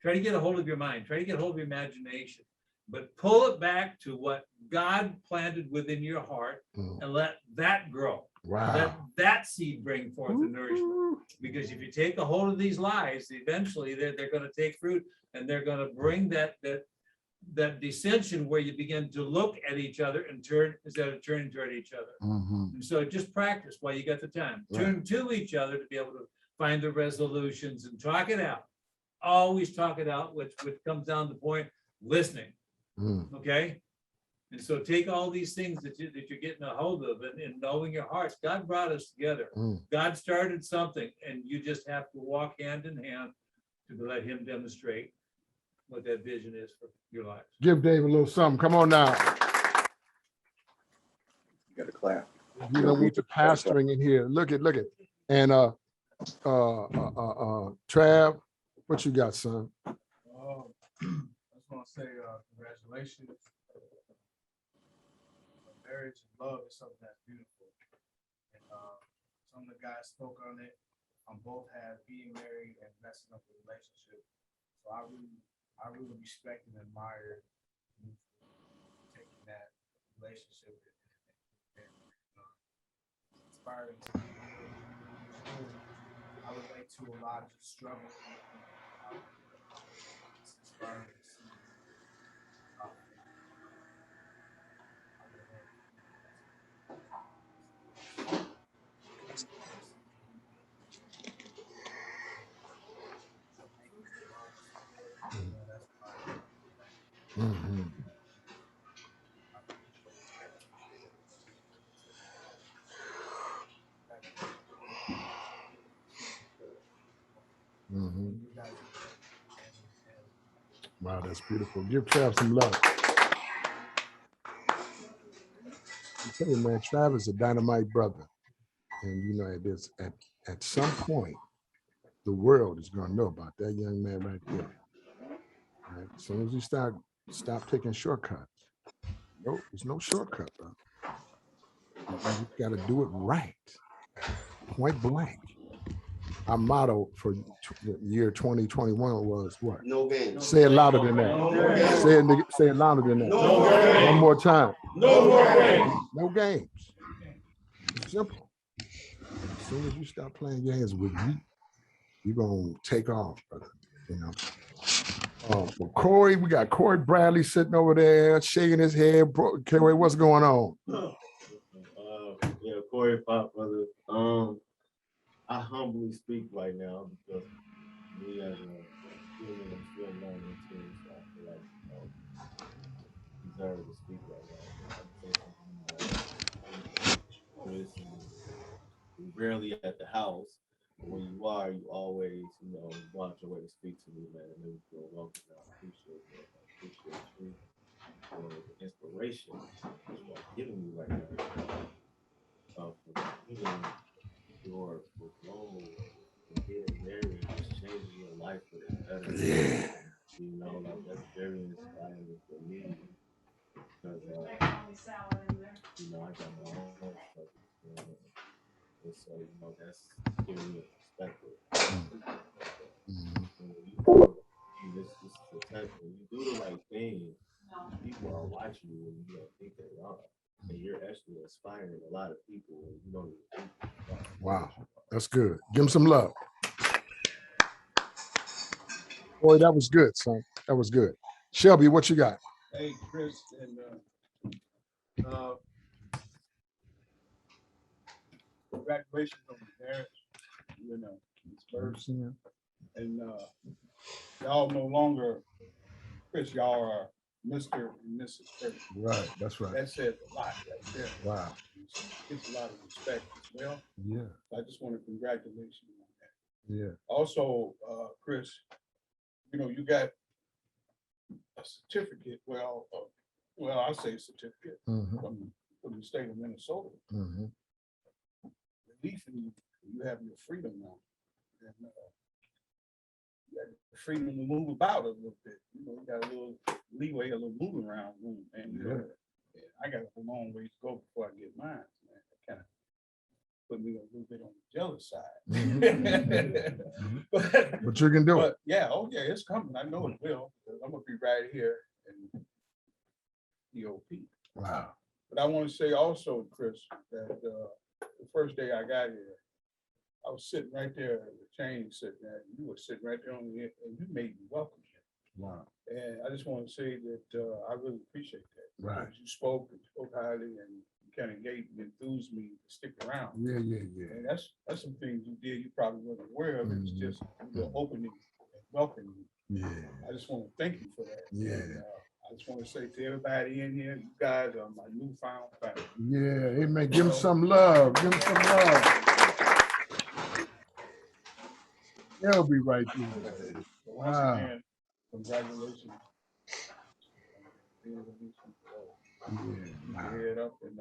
Try to get a hold of your mind. Try to get a hold of your imagination. But pull it back to what God planted within your heart and let that grow. Wow. Let that seed bring forth the nourishment. Because if you take a hold of these lies, eventually they're going to take fruit, and they're going to bring that dissension where you begin to look at each other and turn instead of turning toward each other. And so just practice while you got the time. Turn to each other to be able to find the resolutions and talk it out. Always talk it out, which comes down to the point, listening. Okay. And so take all these things that you're getting a hold of and knowing your hearts. God brought us together. God started something, and you just have to walk hand in hand to let him demonstrate what that vision is for your life. Give Dave a little something. Come on now. You got to clap. We need to pastoring in here. Look at. And Trav, what you got, son? I just want to say congratulations. Marriage and love is something that's beautiful. And some of the guys spoke on it. Both have being married and messing up the relationship. So I really respect and admire you for taking that relationship and inspiring to me. I relate to a lot of the struggle. It's inspiring to see. Wow, that's beautiful. Give Trav some love. I tell you, man, Trav is a dynamite brother. And at some point, the world is going to know about that young man right there. Right? As soon as you stop taking shortcuts. Nope, there's no shortcut, bro. You got to do it right, point blank. Our motto for the year 2021 was what? No games. Say it louder than that. No games. Say it louder than that. No more games. One more time. No more games. No games. It's simple. As soon as you stop playing games with me, you're gonna take off, brother. You know. Well, Corey, we got Corey Bradley sitting over there shaking his head. Corey, what's going on? Yeah, Corey Pop, brother. I humbly speak right now because me as a human, I'm still learning too, so I feel like deserve to speak right now. I'm say something Chris, and we're rarely at the house. But when you are, you always, go out your way to speak to me, man. And it was feel welcome. I appreciate that. I appreciate you for the inspiration that you are giving me right now. For even your goal of getting married, just changing your life for the better. Yeah. Like that's very inspiring for me because I got my own stuff. And so that's giving me a perspective. This is the type when you do the right thing, people are watching you and you don't think they are. And you're actually inspiring a lot of people and you don't even think they are. Wow, that's good. Give him some love. Boy, that was good, son. That was good. Shelby, what you got? Hey, Chris, and congratulations on the marriage. It's first. And y'all no longer, Chris, y'all are Mr. and Mrs. Chris. Right, that's right. That says a lot right there. Wow. It's a lot of respect as well. Yeah. I just want to congratulate you on that. Yeah. Also, Chris, you got a certificate. Well, I say certificate from the state of Minnesota. Releasing you have your freedom now. And, you got the freedom to move about a little bit. You got a little leeway, a little moving around room. And I got a long ways to go before I get mine. Man, that kind of put me a little bit on the jealous side. But you can do it. Yeah, it's coming. I know it will. I'm gonna be right here in DOP. Wow. But I want to say also, Chris, that the first day I got here, I was sitting right there, the chain sitting there, and you were sitting right there on the end, and you made me welcome here. Wow. And I just want to say that I really appreciate that. Right. You spoke highly and you kind of enthused me to stick around. Yeah. And that's some things you did you probably wasn't aware of. It's just the opening and welcoming. Yeah. I just want to thank you for that. Yeah. And, I just want to say to everybody in here, you guys are my newfound family. Yeah, amen. Give him some love. Give him some love. They'll be right there. So once again, congratulations. Head up and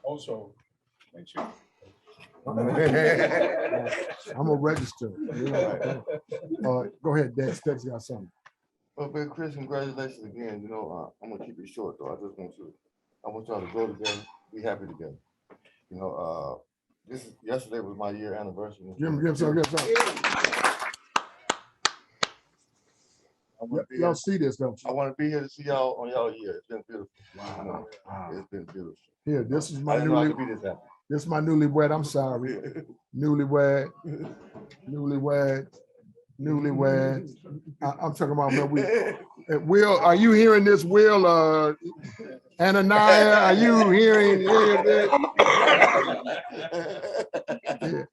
also make sure. I'm gonna register. Go ahead, Dex. Dex got something. Well, Big Chris, congratulations again. I'm gonna keep it short though. I want y'all to grow together, be happy together. Yesterday was my year anniversary. Give him some. Y'all see this, don't you? I want to be here to see y'all on y'all year. It's been beautiful. Wow. It's been beautiful. Here, this is my newlywed. This is my newlywed. I'm sorry. Newlywed. I'm talking about Will. Are you hearing this, Will? Ananiah, are you hearing this? Yeah.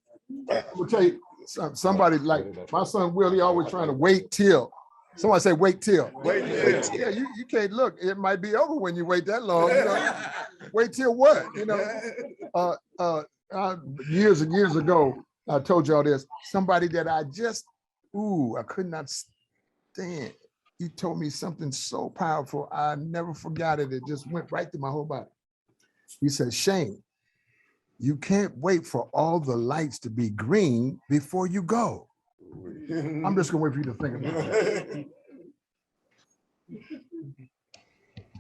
I'm gonna tell you, somebody like my son Will. He always trying to wait till. Somebody say wait till. Yeah, you can't look. It might be over when you wait that long. Wait till what? Years and years ago, I told y'all this. Somebody that I could not stand. He told me something so powerful. I never forgot it. It just went right through my whole body. He said, Shane, you can't wait for all the lights to be green before you go. I'm just gonna wait for you to think about that.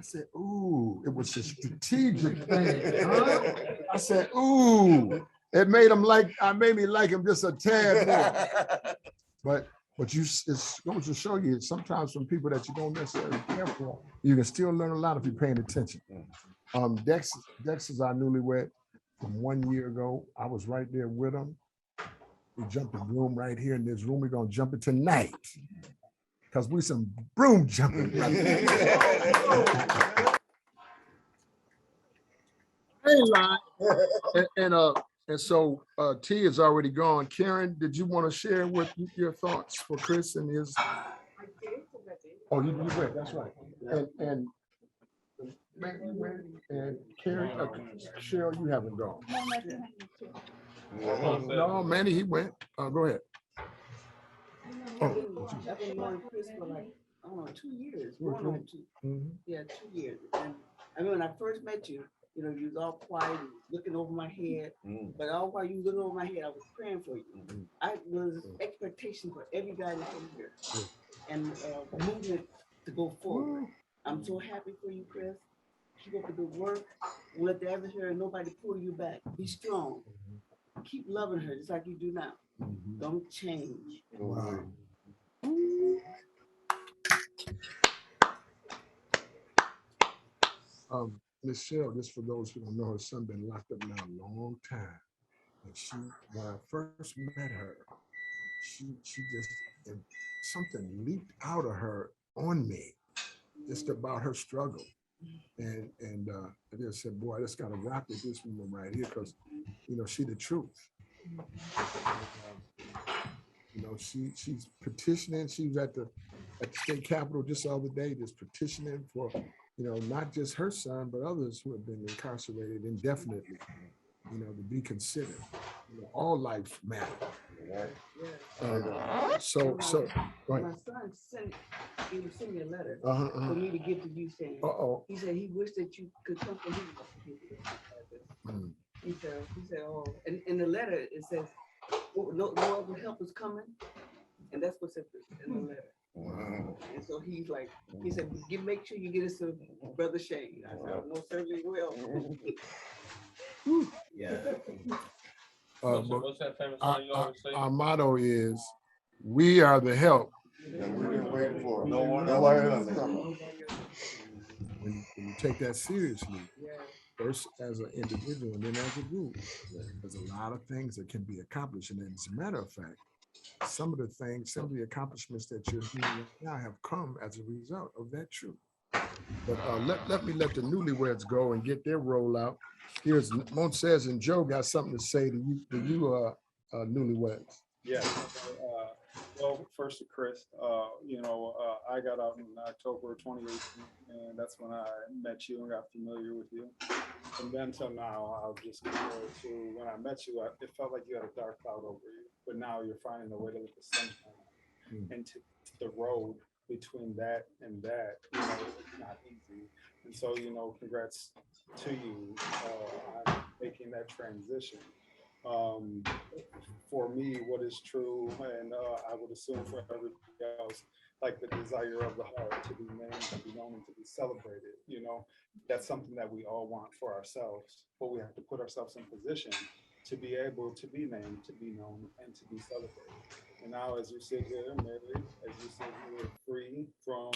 said, ooh, it was a strategic thing. Huh? I said, ooh, it made me like him just a tad more. But it's going to show you sometimes from people that you don't necessarily care for, you can still learn a lot if you're paying attention. Dex is our newlywed from 1 year ago. I was right there with him. We jumped a broom right here in this room. We're going to jump it tonight because we some broom jumping. And so T is already gone. Karen, did you want to share with your thoughts for Chris and his? Oh, you went. That's right. And Karen, Cheryl, you haven't gone. No, Manny, he went. Go ahead. I've been knowing Chris for like, I don't know, 2 years. Going on 2. Yeah, 2 years. And I mean, when I first met you, you know, you was all quiet, looking over my head. But all while you looking over my head, I was praying for you. I was expectation for every guy that came here and movement to go forward. I'm so happy for you, Chris. Keep up the good work. Don't let the adversary and nobody pull you back. Be strong. Keep loving her just like you do now. Don't change. Wow. Miss Cheryl, just for those who don't know, her son been locked up now a long time. And when I first met her, she just, something leaped out of her on me, just about her struggle. And I just said, boy, I just got to rock with this woman right here because, you know, she the truth. You know, she's petitioning. She was at the state capitol just the other day, just petitioning for, you know, not just her son, but others who have been incarcerated indefinitely, you know, to be considered. You know, all life matter. So my son sent me a letter for me to give to you saying, he said he wished that you could come to him. He said, oh, and in the letter it says, no other help is coming. And that's what's in the letter. Wow. And so he's like, he said, make sure you get us to Brother Shane. I said, I most certainly will. Yeah. What's that famous song you always say? Our motto is, we are the help. And we've been waiting for no one else. When you take that seriously, first as an individual and then as a group, there's a lot of things that can be accomplished. And as a matter of fact, some of the accomplishments that you're hearing right now have come as a result of that truth. But let me let the newlyweds go and get their roll out. Here's Montez and Joe got something to say to you newlyweds. Yeah. Well, first to Chris, you know, I got out in October 2018, and that's when I met you and got familiar with you. And then till now, I'll just compare it to when I met you, it felt like you had a dark cloud over you, but now you're finding a way to let the sunshine into the road between that and that. You know, it's not easy. And so, you know, congrats to you on making that transition. For me, what is true, and I would assume for everybody else, like the desire of the heart to be named, to be known, and to be celebrated. You know, that's something that we all want for ourselves, but we have to put ourselves in position to be able to be named, to be known, and to be celebrated. And now, as you sit here married, as you sit here free from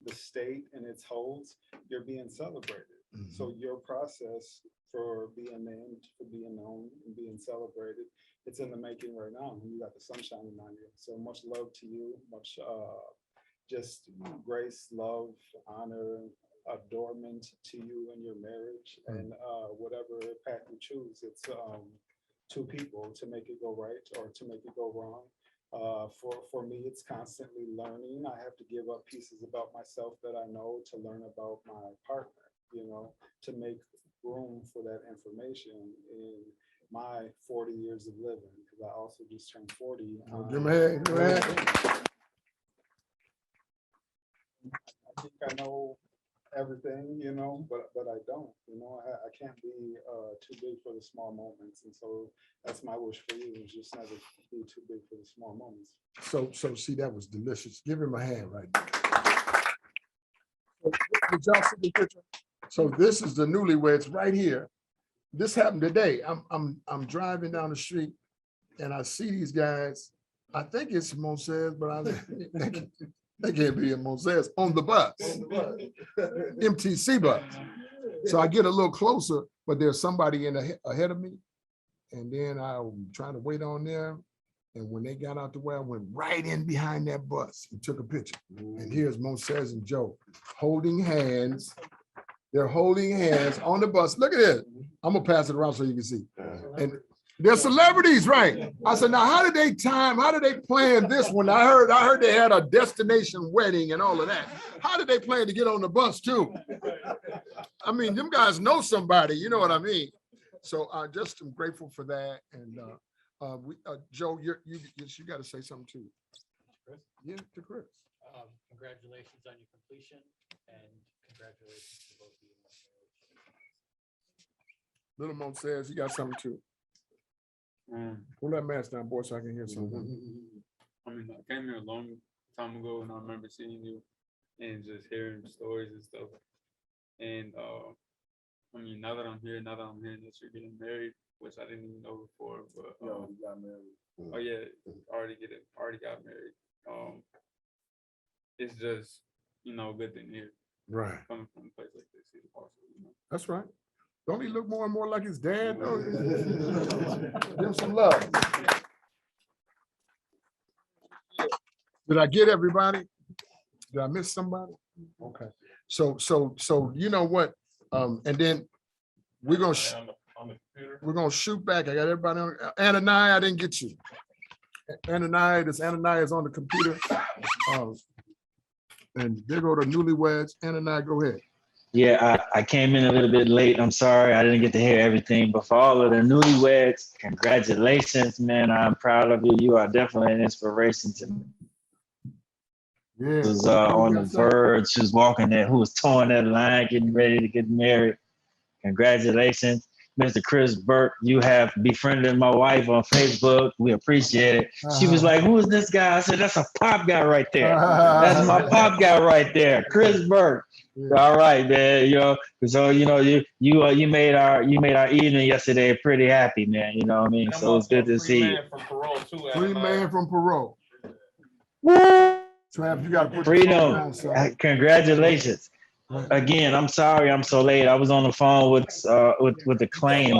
the state and its holds, you're being celebrated. So your process for being named, for being known, and being celebrated, it's in the making right now. And you got the sun shining on you. So much love to you, much just grace, love, honor, adornment to you and your marriage. And whatever path you choose, it's two people to make it go right or to make it go wrong. For me, it's constantly learning. I have to give up pieces about myself that I know to learn about my partner, you know, to make room for that information in my 40 years of living, because I also just turned 40. I think I know everything, you know, but I don't, you know, I can't be too big for the small moments. And so that's my wish for you, is just never be too big for the small moments. So see, that was delicious. Give him a hand right Did y'all see the picture? So this is the newlyweds right here. This happened today. I'm driving down the street and I see these guys. I think it's Moses, but they can't be in Moses on the bus, MTC bus. So I get a little closer, but there's somebody ahead of me. And then I'm trying to wait on them. And when they got out the way, I went right in behind that bus and took a picture. And here's Moses and Joe holding hands. They're holding hands on the bus. Look at this. I'm gonna pass it around so you can see. And they're celebrities, right? I said, now how did they plan this one? I heard they had a destination wedding and all of that. How did they plan to get on the bus too? I mean, them guys know somebody, you know what I mean? So I just am grateful for that. And Joe, you got to say something too. Chris? Yeah, to Chris. Congratulations on your completion and congratulations to both of you. Little Mo says you got something too. Pull that mask down, boy, so I can hear something. I mean, I came here a long time ago and I remember seeing you and just hearing stories and stuff. And I mean, now that I'm hearing that you're getting married, which I didn't even know before, but you got married. oh yeah, already got married. It's just, you know, a good thing here. Right. Coming from a place like this, it's possible, you know. That's right. Don't he look more and more like his dad? Though? Give him some love. Did I get everybody? Did I miss somebody? Okay. So you know what? And then we're gonna shoot back. I got everybody on. Ananias, I didn't get you. Ananias is on the computer. And there go the newlyweds. Ananias, go ahead. Yeah, I came in a little bit late. I'm sorry. I didn't get to hear everything. But for all of the newlyweds, congratulations, man. I'm proud of you. You are definitely an inspiration to me. Yeah. Was on the verge. She was walking there. Who was towing that line, getting ready to get married. Congratulations. Mr. Chris Burke, you have befriended my wife on Facebook. We appreciate it. She was like, who is this guy? I said, that's a pop guy right there. That's my pop guy right there, Chris Burke. All right, man. You know, so you know, you made our evening yesterday pretty happy, man. You know what I mean? So it's good to see you. Free man from parole. Trav, you got to put Freedom. Down, son. Congratulations. Again, I'm sorry I'm so late. I was on the phone with the claim.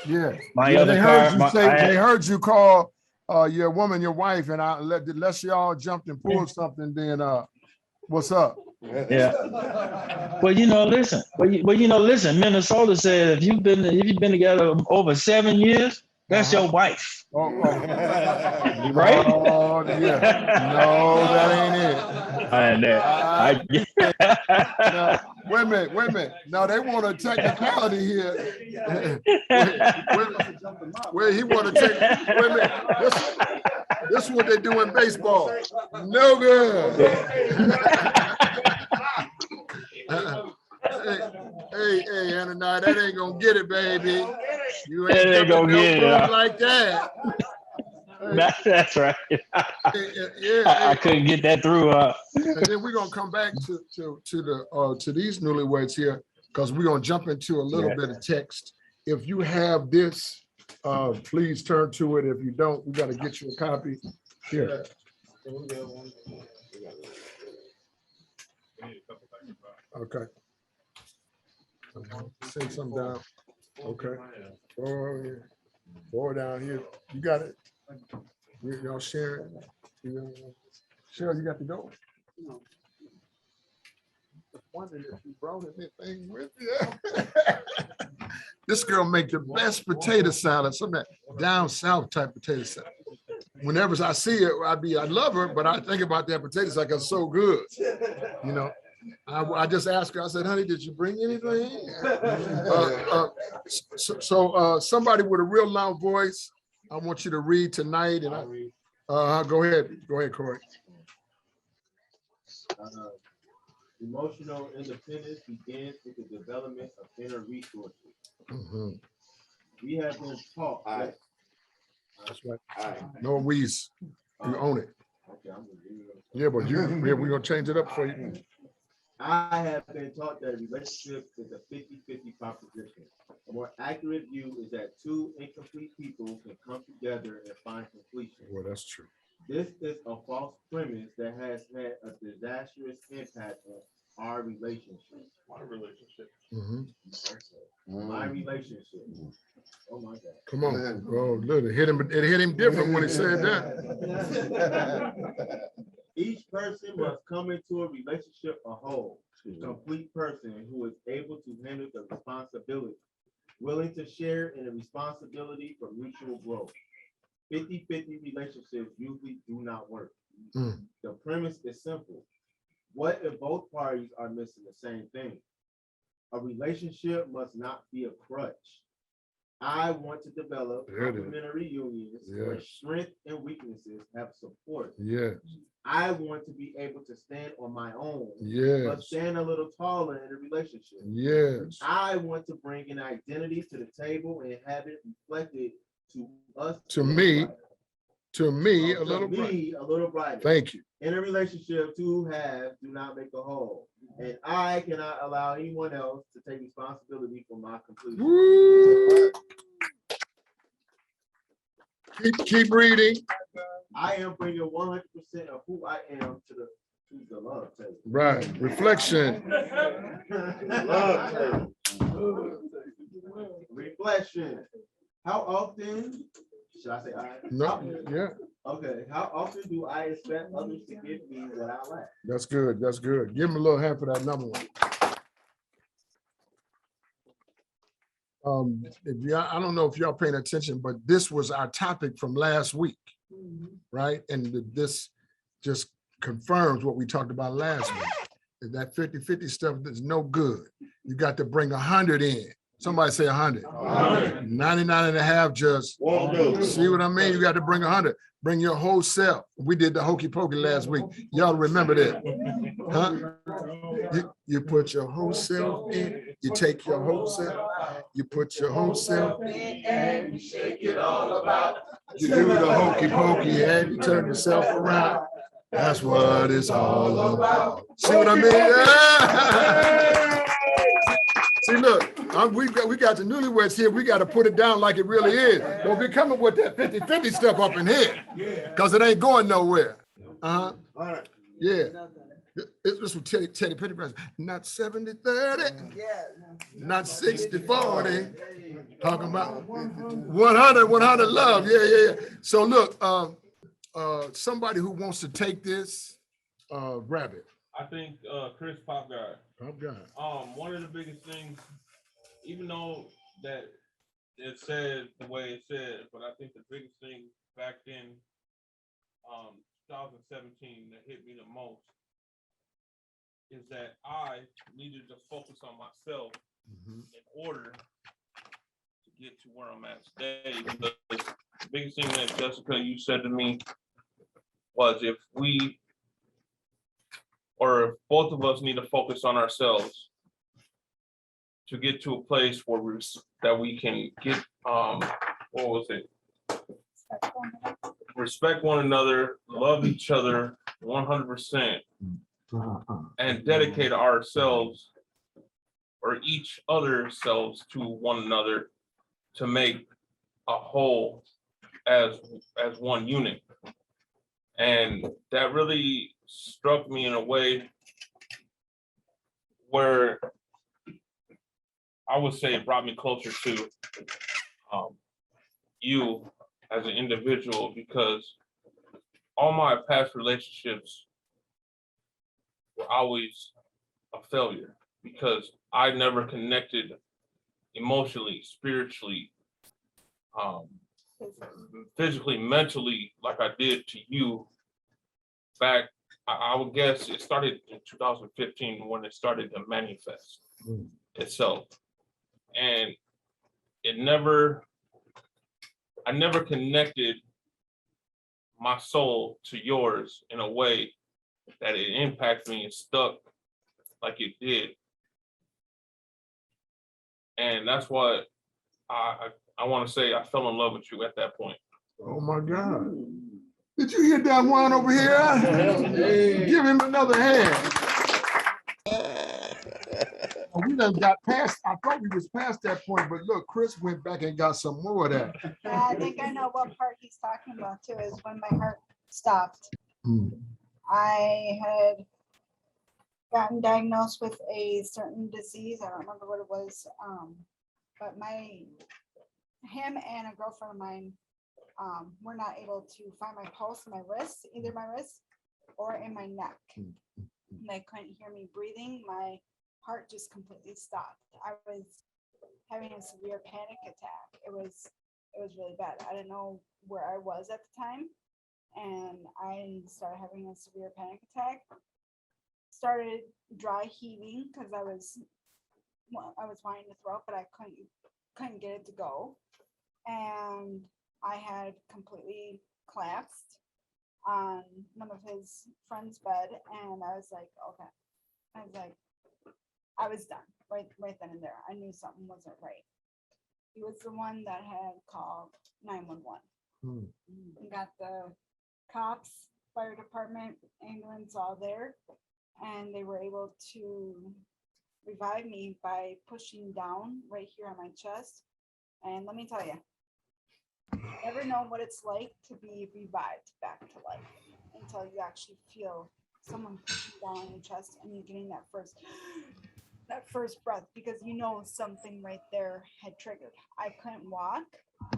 Yeah. My other car. They heard you call your woman your wife, and unless y'all jumped and pulled something, then what's up? Yeah. Well, you know, listen. Listen. Minnesota said if you've been together over 7 years, that's your wife. Right? Oh yeah. No, that ain't it. No, wait a minute. No, they want a technicality here. Where he want to take. Wait a minute. This is what they do in baseball. No good. Hey, Ananias, that ain't gonna get it, baby. You ain't gonna get it like that. That's right. I couldn't get that through. And then we're gonna come back to these newlyweds here, because we're gonna jump into a little bit of text. If you have this, please turn to it. If you don't, we gotta get you a copy here. Okay. Send some down. Okay. Or down here. You got it. Y'all share it. Cheryl, you got the door? No. Wondering if you brought anything with you. This girl make the best potato salad, some of that down south type potato salad. Whenever I see it, I love her, but I think about that potato salad, it's so good. You know, I just asked her, I said, honey, did you bring anything? So somebody with a real loud voice, I want you to read tonight, and go ahead, Corey. Emotional independence begins with the development of inner resources. Mm-hmm. We have been taught. That's right. No we's. You own it. Okay, yeah, but we're gonna change it up for you. I have been taught that a relationship is a 50-50 proposition. A more accurate view is that two incomplete people can come together and find completion. Well, that's true. This is a false premise that has had a disastrous impact on our relationship. My relationship. My relationship. Oh my God. Come on. Oh, look, it hit him different when he said that. Each person must come into a relationship a whole, complete person who is able to handle the responsibility, willing to share in the responsibility for mutual growth. 50-50 relationships usually do not work. The premise is simple. What if both parties are missing the same thing? A relationship must not be a crutch. I want to develop complementary unions where strength and weaknesses have support. Yes. I want to be able to stand on my own, but Yes. stand a little taller in a relationship. Yes. I want to bring an identity to the table and have it reflected to us. To me, a little brighter. Thank you. In a relationship, two halves do not make a whole, and I cannot allow anyone else to take responsibility for my completion. Woo. Keep reading. I am bringing 100% of who I am to the love table. Right. Reflection. Love table. Reflection. How often should I say I? No, yeah. Okay. How often do I expect others to give me what I lack? That's good. That's good. Give him a little hand for that number one. I don't know if y'all paying attention, but this was our topic from last week, right? And this just confirms what we talked about last week. That 50-50 stuff is no good. You got to bring 100 in. Somebody say 100. 99 and a half just won't do. See what I mean? You got to bring 100. Bring your whole self. We did the hokey pokey last week. Y'all remember that? Huh? You put your whole self in. You take your whole self. You put your whole self in and you shake it all about. You do the hokey pokey and you turn yourself around. That's what it's all about. See what I mean? Yeah. See, look, we got the newlyweds here. We got to put it down like it really is. Don't be coming with that 50-50 stuff up in here, because it ain't going nowhere. Uh-huh. Yeah. This was Teddy Pendergrass. Not 70-30, not 60-40. Talking about 100 love. Yeah. So look, somebody who wants to take this, grab it. I think Chris Pop Guy. Pop Guy. One of the biggest things, even though that it said the way it said, but I think the biggest thing back then, 2017, that hit me the most is that I needed to focus on myself in order to get to where I'm at today. Because the biggest thing that Jessica, you said to me was if both of us need to focus on ourselves to get to a place where we can get respect one another, love each other 100%, and dedicate ourselves or each other selves to one another to make a whole as one unit. And that really struck me in a way where I would say it brought me closer to you as an individual, because all my past relationships were always a failure because I never connected emotionally, spiritually, physically, mentally like I did to you back. I would guess it started in 2015 when it started to manifest itself. And I never connected my soul to yours in a way that it impacted me and stuck like it did. And that's what I want to say. I fell in love with you at that point. Oh my God. Did you hear that one over here? Give him another hand. done got past, I thought we was past that point, but look, Chris went back and got some more of that. I think I know what part he's talking about too, is when my heart stopped. I had gotten diagnosed with a certain disease. I don't remember what it was. But him and a girlfriend of mine were not able to find my pulse in my wrist, either my wrist or in my neck. They couldn't hear me breathing. My heart just completely stopped. I was having a severe panic attack. It was really bad. I didn't know where I was at the time. And I started having a severe panic attack. Started dry heaving because I was wanting to throw up, but I couldn't get it to go. And I had completely collapsed on one of his friend's bed, and I was like, okay. I was done right then and there. I knew something wasn't right. He was the one that had called 911. We got the cops, fire department, ambulance, all there, and they were able to revive me by pushing down right here on my chest. And let me tell you, you never know what it's like to be revived back to life until you actually feel someone pushing down on your chest and you're getting that first breath, because you know something right there had triggered. I couldn't walk.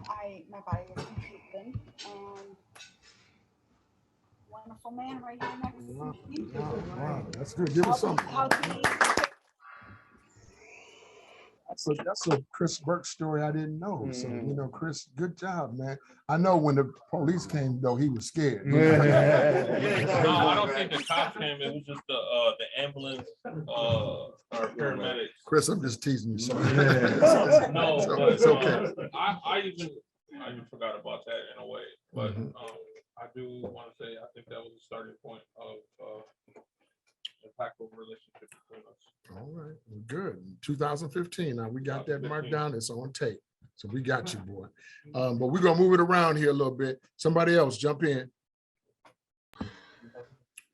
My body was completely, and wonderful man right here next to me. Wow, that's good. Give us some. That's a Chris Burke story I didn't know. So, you know, Chris, good job, man. I know when the police came, though, he was scared. No, I don't think the cops came. It was just the ambulance or paramedics. Chris, I'm just teasing you. Sorry. No, So, but it's okay. I even forgot about that in a way. But I do want to say I think that was the starting point of impactful relationship between us. All right, well, good. 2015. Now we got that marked down. It's on tape. So we got you, boy. But we're gonna move it around here a little bit. Somebody else jump in.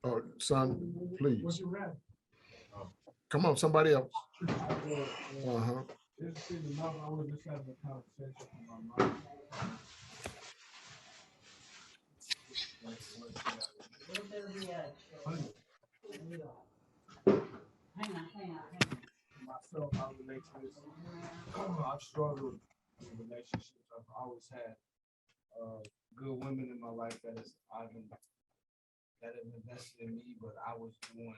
Oh, son, please. Come on, somebody else. Uh-huh. Myself, I relate to this. I've struggled in relationships. I've always had good women in my life that have invested in me, but I was doing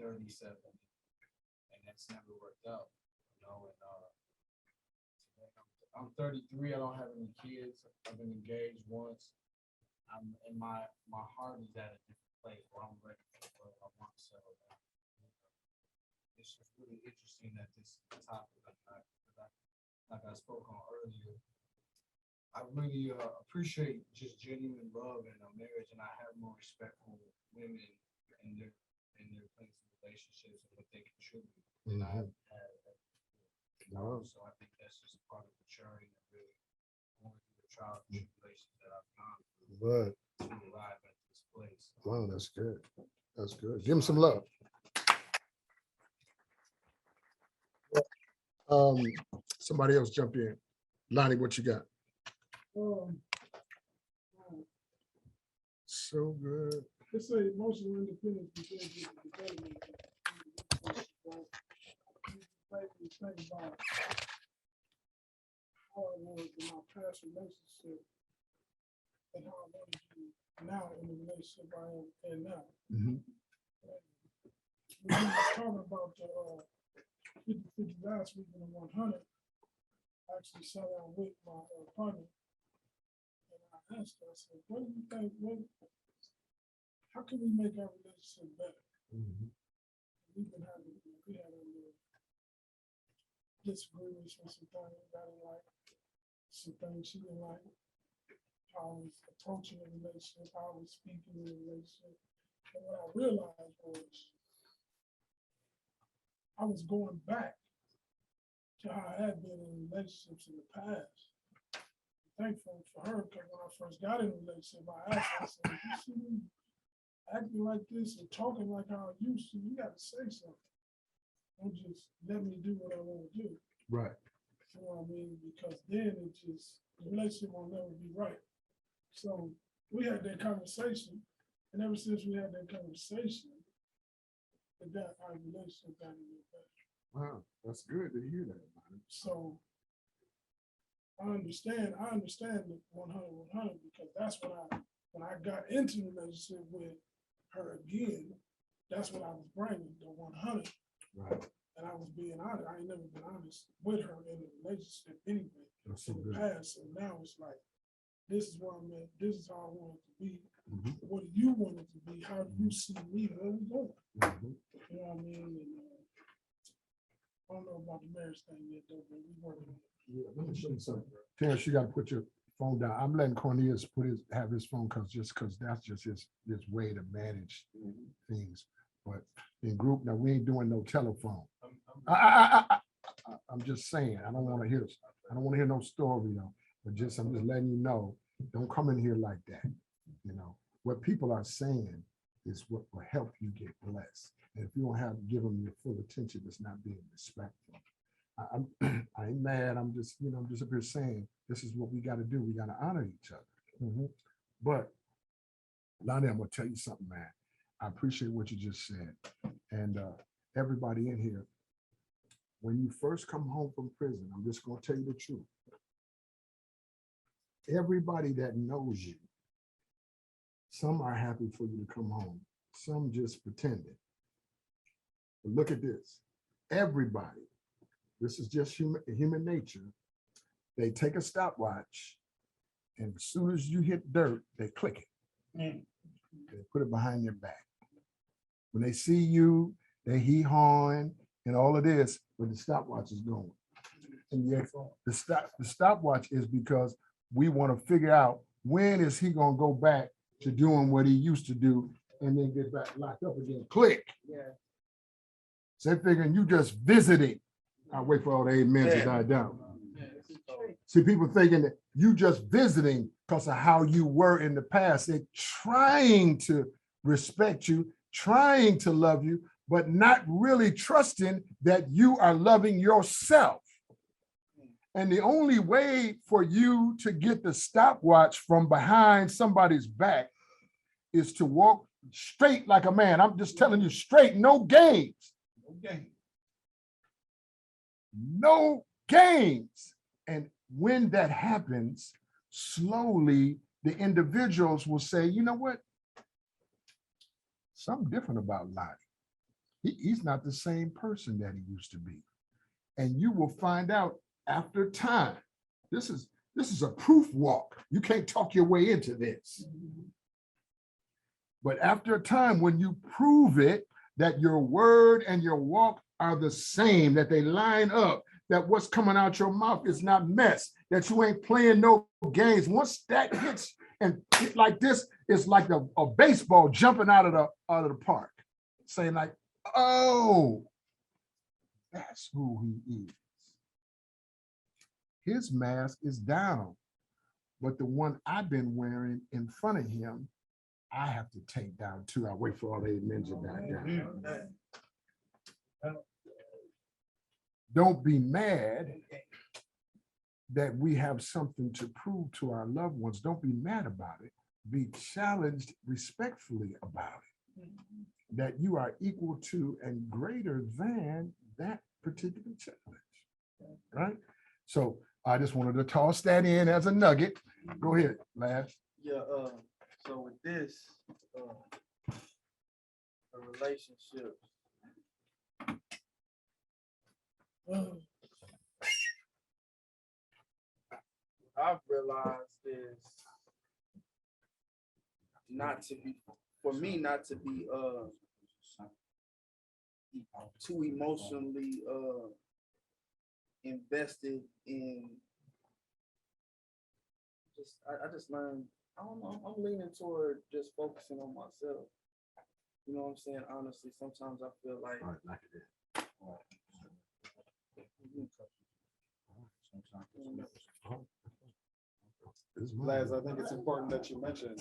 37, and that's never worked out. You know, and I'm 33. I don't have any kids. I've been engaged once. And my heart is at a different place where I'm ready for I want to settle down. It's just really interesting that this topic, like I spoke on earlier, I really appreciate just genuine love in a marriage, and I have more respect for women in their place of relationships and what they contribute. And I have had that, you know, so I think that's just part of maturing and really going through the trials and tribulations that I've gone through to arrive at this place. Wow, that's good. That's good. Give him some love. Somebody else jump in. Lonnie, what you got? So good. It's a emotional independence because of development. Think about how I was in my past relationship and how I want to be now in the relationship I am in now. When we were talking about the 50 last week in the 100, I actually sat down with my partner and I asked her, I said, what do you think, how can we make our relationship better? We had a disagreements with some things I didn't like, some things she didn't like, how I was approaching the relationship, how I was speaking in the relationship. And what I realized was I was going back to how I had been in relationships in the past. Thankful for her, because when I first got in a relationship, I asked her, I said, you see me acting like this and talking like how I used to, you got to say something. don't just let me do what I want to do. Right. You know what I mean? Because then it just, the relationship will never be right. So we had that conversation, and ever since we had that conversation, our relationship got a little better. Wow, that's good to hear that. So I understand the 100 because that's when I got into the relationship with her again, that's what I was bringing, the 100. Right. And I was being honest. I ain't never been honest with her in a relationship anyway. That's so in good. the past. So now it's like, this is where I'm at. This is how I want it to be. Mhm. What do you want it to be? How do you see me? Where we going? Mhm. You know what I mean? And, I don't know about the marriage thing yet, though, but we working on it. Yeah, let me show you something. Terrence, you got to put your phone down. I'm letting Cornelius have his phone because that's just his way to manage things. But in group, now we ain't doing no telephone. I'm just saying, I don't want to hear no story, though. But I'm just letting you know, don't come in here like that. You know, what people are saying is what will help you get blessed. And if you don't give them your full attention, it's not being respectful. I ain't mad. I'm just up here saying this is what we got to do. We got to honor each other. But Lonnie, I'm gonna tell you something, man. I appreciate what you just said, and everybody in here. When you first come home from prison, I'm just gonna tell you the truth. Everybody that knows you, some are happy for you to come home. Some just pretending. But look at this. Everybody. This is just human nature. They take a stopwatch, and as soon as you hit dirt, they click it. They put it behind your back. When they see you, they hee-hawing and all of this, but the stopwatch is going. And yet, the stopwatch is because we want to figure out when is he going to go back to doing what he used to do and then get back locked up again. Click. Yeah. So they're figuring you just visiting. I'll wait for all the amen to die down. See, people thinking that you just visiting because of how you were in the past. They're trying to respect you, trying to love you, but not really trusting that you are loving yourself. And the only way for you to get the stopwatch from behind somebody's back is to walk straight like a man. I'm just telling you straight, no games. Okay. No games. And when that happens, slowly the individuals will say, you know what? Something different about life. He's not the same person that he used to be. And you will find out after time. This is a proof walk. You can't talk your way into this. But after a time, when you prove it, that your word and your walk are the same, that they line up, that what's coming out your mouth is not mess, that you ain't playing no games. Once that hits and hit like this, it's like a baseball jumping out of the park, saying like, oh, that's who he is. His mask is down, but the one I've been wearing in front of him, I have to take down too. I'll wait for all the amens to die down. Don't be mad that we have something to prove to our loved ones. Don't be mad about it. Be challenged respectfully about it. That you are equal to and greater than that particular challenge, right? So I just wanted to toss that in as a nugget. Go ahead, Lash. Yeah, so with this, a relationship, I've realized is not to be, for me, not to be too emotionally invested in just, I just learned, I don't know, I'm leaning toward just focusing on myself. You know what I'm saying? Honestly, sometimes I feel like Laz, I think it's important that you mentioned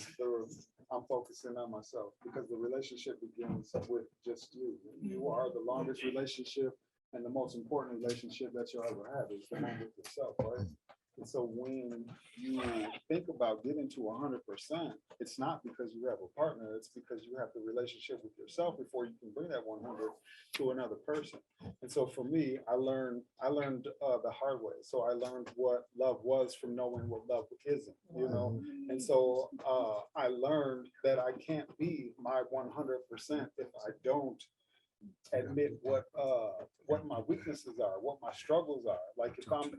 I'm focusing on myself because the relationship begins with just you. You are the longest relationship and the most important relationship that you'll ever have is the one with yourself, right? And so when you think about getting to 100%, it's not because you have a partner, it's because you have the relationship with yourself before you can bring that 100 to another person. And so for me, I learned the hard way. So I learned what love was from knowing what love isn't, you know? And so I learned that I can't be my 100% if I don't admit what my weaknesses are, what my struggles are. Like if I'm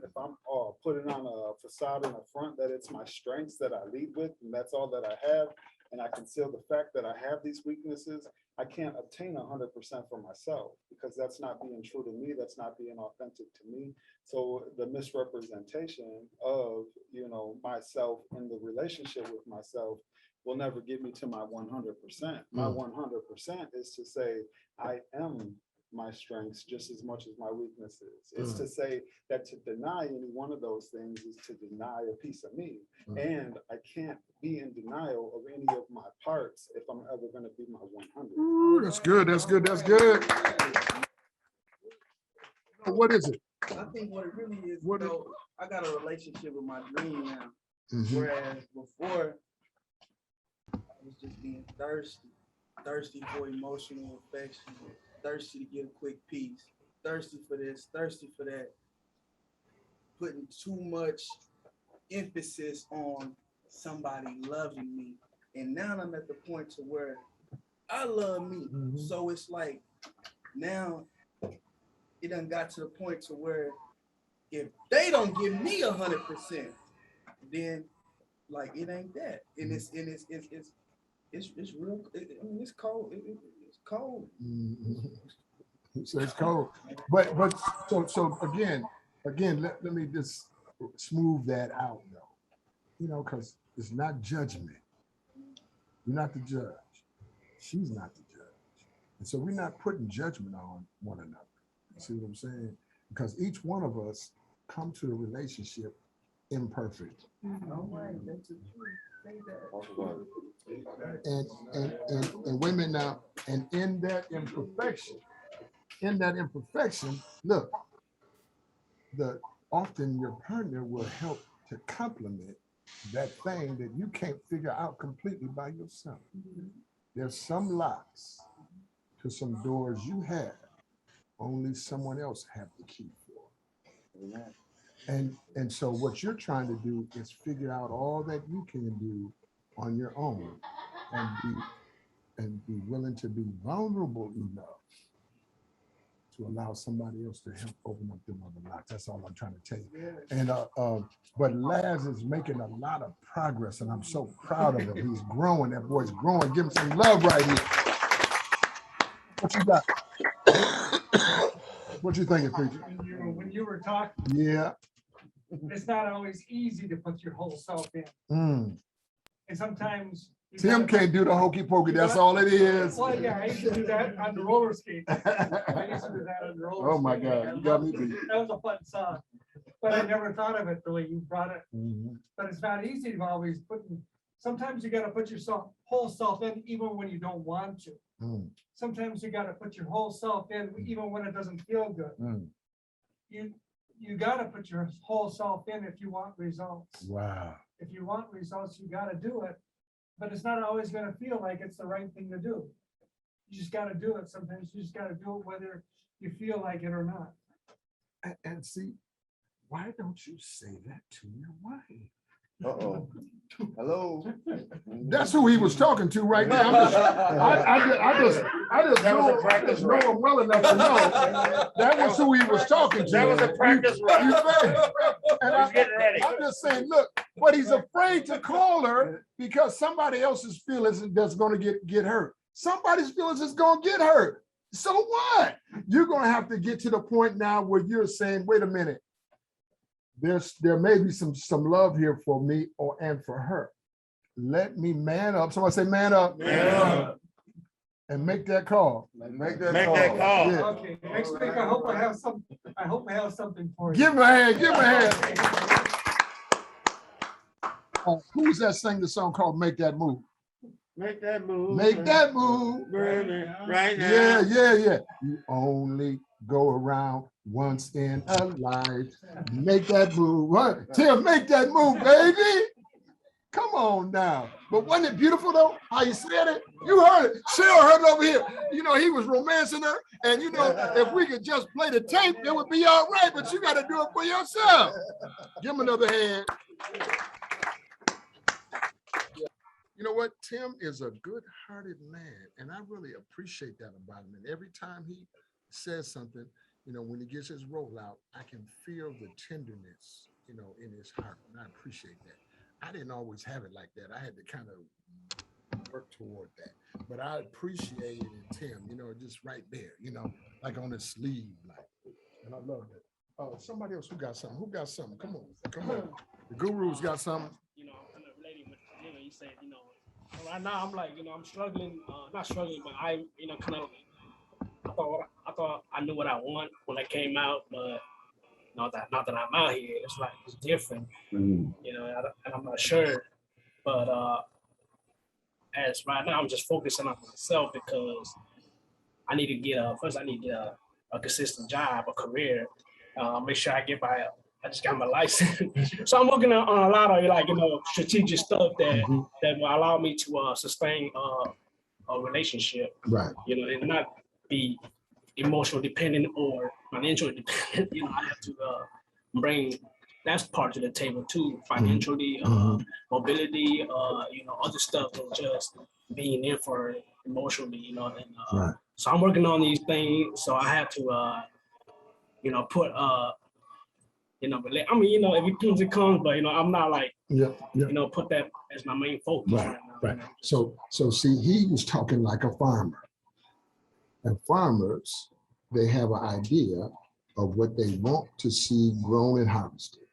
putting on a facade in the front that it's my strengths that I lead with and that's all that I have, and I conceal the fact that I have these weaknesses, I can't obtain 100% for myself because that's not being true to me, that's not being authentic to me. So the misrepresentation of, you know, myself in the relationship with myself will never get me to my 100%. My 100% is to say, I am my strengths just as much as my weaknesses. It's to say that to deny any one of those things is to deny a piece of me. And I can't be in denial of any of my parts if I'm ever going to be my 100. Ooh, that's good. That's good. That's good. What is it? I think what it really is, you know, I got a relationship with my dream now. Whereas before, I was just being thirsty for emotional affection, thirsty to get a quick piece, thirsty for this, thirsty for that, putting too much emphasis on somebody loving me. And now I'm at the point to where I love me. So it's like now it done got to the point to where if they don't give me 100%, then like it ain't that. And it's real. I mean, it's cold. It's cold. It's cold. But so again, let me just smooth that out though. You know, because it's not judgment. You're not the judge. She's not the judge. And so we're not putting judgment on one another. You see what I'm saying? Because each one of us come to a relationship imperfect. And women now, and in that imperfection, look, often your partner will help to complement that thing that you can't figure out completely by yourself. There's some locks to some doors you have, only someone else have the key for. And so what you're trying to do is figure out all that you can do on your own and be willing to be vulnerable enough to allow somebody else to help open up them other locks. That's all I'm trying to tell you. And but Laz is making a lot of progress, and I'm so proud of him. He's growing. That boy's growing. Give him some love right here. What you got? What you thinking, preacher? When you were talking, Yeah. it's not always easy to put your whole self in. And sometimes Tim can't do the hokey pokey. That's all it is. Well, yeah, I used to do that on the roller skates. I used to do that on the roller Oh my skates. God, you got me beat. That was a fun song, but I never thought of it the way you brought it. But it's not easy to always put. Sometimes you got to put your whole self in, even when you don't want to. Sometimes you got to put your whole self in, even when it doesn't feel good. You got to put your whole self in if you want results. Wow. If you want results, you got to do it. But it's not always going to feel like it's the right thing to do. You just got to do it. Sometimes you just got to do it whether you feel like it or not. And see, why don't you say that to your wife? Uh-oh. Hello. That's who he was talking to right now. I just know him well enough to know that was who he was talking to. That was a practice run. And I'm just saying, look, but he's afraid to call her because somebody else's feelings that's going to get hurt. Somebody's feelings is going to get hurt. So what? You're going to have to get to the point now where you're saying, wait a minute. There may be some love here for me and for her. Let me man up. Somebody say man up. Man up. And make that call. Make that call. Yeah. Okay. Next week I hope I have something for you. Give him a hand. Give him a hand. Who's that sang the song called Make That Move? Make that move. Make that move. Right now. Yeah, yeah, yeah. You only go around once in a life. Make that move. What? Tim, make that move, baby. Come on now. But wasn't it beautiful though? How you said it? You heard it. Cheryl heard it over here. You know, he was romancing her. And you know, if we could just play the tape, it would be all right, but you got to do it for yourself. Give him another hand. You know what? Tim is a good-hearted man, and I really appreciate that about him. And every time he says something, you know, when he gets his rollout, I can feel the tenderness, you know, in his heart, and I appreciate that. I didn't always have it like that. I had to kind of work toward that, but I appreciate it in Tim, you know, just right there, you know, like on his sleeve, like, and I love that. Oh, somebody else who got something? Who got something? Come on, come on. The Guru's got something. You know, I'm kind of relating with him. He said, you know, right now I'm like, you know, I'm struggling, not struggling, but I, you know, kind of, I thought I knew what I want when I came out, but now that I'm out here, it's like it's different, you know, and I'm not sure, but as right now I'm just focusing on myself because I need to get first I need to get a consistent job, a career, make sure I get my. I just got my license, so I'm working on a lot of like, you know, strategic stuff that that will allow me to sustain a relationship, right? You know, and not be emotional dependent or financial dependent. You know, I have to bring that part to the table too, financially, mobility, you know, other stuff than just being there for emotionally, you know. And right. So I'm working on these things, so I have to, you know, put you know, but I mean, you know, if it comes, it comes, but you know, I'm not like, you know, put that as my main focus right now. Right. So see, he was talking like a farmer. And farmers, they have an idea of what they want to see grown and harvested.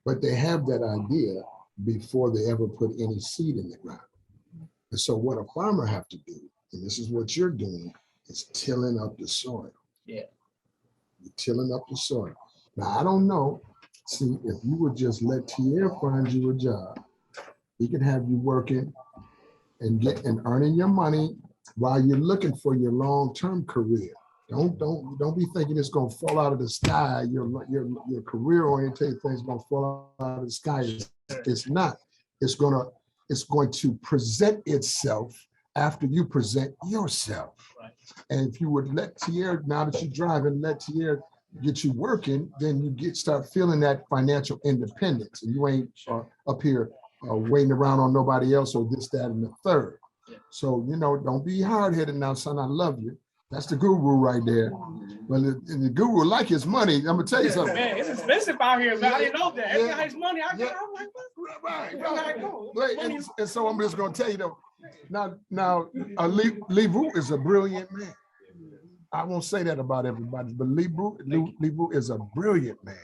But they have that idea before they ever put any seed in the ground. And so what a farmer have to do, and this is what you're doing, is tilling up the soil. Yeah. You're tilling up the soil. Now, I don't know. See, if you would just let Tierre find you a job, he can have you working and earning your money while you're looking for your long-term career. Don't be thinking it's gonna fall out of the sky. Your career-oriented thing is gonna fall out of the sky. It's not. It's going to present itself after you present yourself. Right. And if you would let Tierre, now that you're driving, let Tierre get you working, then you start feeling that financial independence, and you ain't up here waiting around on nobody else or this, that, and the third. Yeah. So, you know, don't be hard-headed now, son. I love you. That's the guru right there. But the guru like his money. I'm gonna tell you something. Man, it's expensive out here, man. I didn't know that. Every guy has money. I'm like, right. And so I'm just gonna tell you though. Now, Lee Vu is a brilliant man. I won't say that about everybody, but Lee Vu is a brilliant man.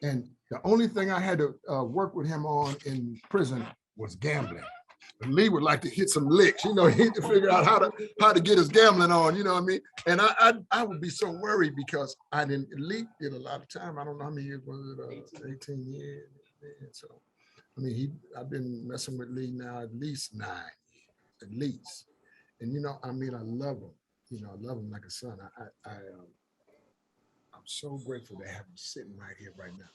And the only thing I had to work with him on in prison was gambling. And Lee would like to hit some licks, you know, he had to figure out how to get his gambling on, you know what I mean? And I would be so worried because Lee did a lot of time. I don't know how many years was it, 18 years. So, I mean, I've been messing with Lee now at least 9 years, at least. And, you know, I mean, I love him. You know, I love him like a son. I'm so grateful to have him sitting right here right now.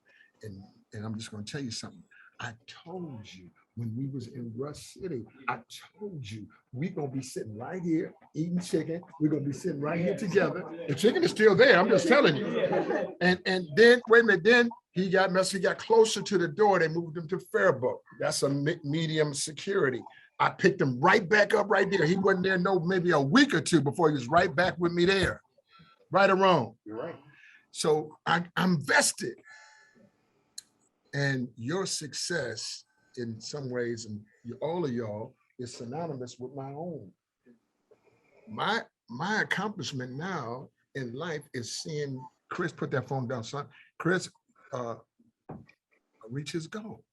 And I'm just going to tell you something. I told you when we was in Rush City, I told you we're going to be sitting right here eating chicken. We're going to be sitting right here together. The chicken is still there. I'm just telling you. And then, wait a minute, then he got messed. He got closer to the door. They moved him to Faribault. That's a medium security. I picked him right back up right there. He wasn't there maybe a week or two before he was right back with me there. Right or wrong? You're right. So I'm vested. And your success in some ways, and all of y'all, is synonymous with my own. My accomplishment now in life is seeing Chris, put that phone down, son. Chris reach his goals.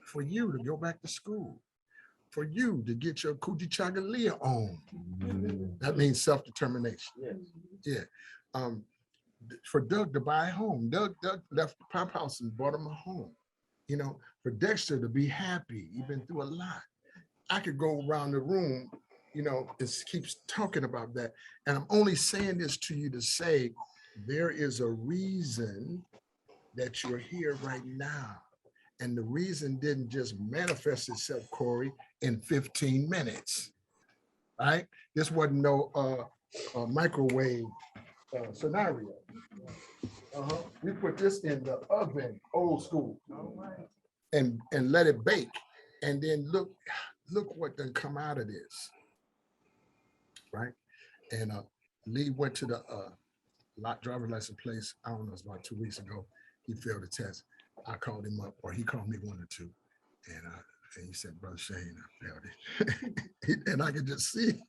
For you to go back to school. For you to get your Kuji Chagalia on. That means self-determination. Yeah. For Doug to buy a home. Doug left the pop house and bought him a home. You know, for Dexter to be happy. He's been through a lot. I could go around the room, you know, it keeps talking about that. And I'm only saying this to you to say, there is a reason that you're here right now. And the reason didn't just manifest itself, Corey, in 15 minutes, right? This wasn't no microwave scenario. We put this in the oven, old school, and let it bake. And then look what done come out of this, right? And Lee went to the driver's license place, I don't know, it was about 2 weeks ago. He failed the test. I called him up, or he called me, one or two. And he said, Brother Shane, I failed it. And I could just see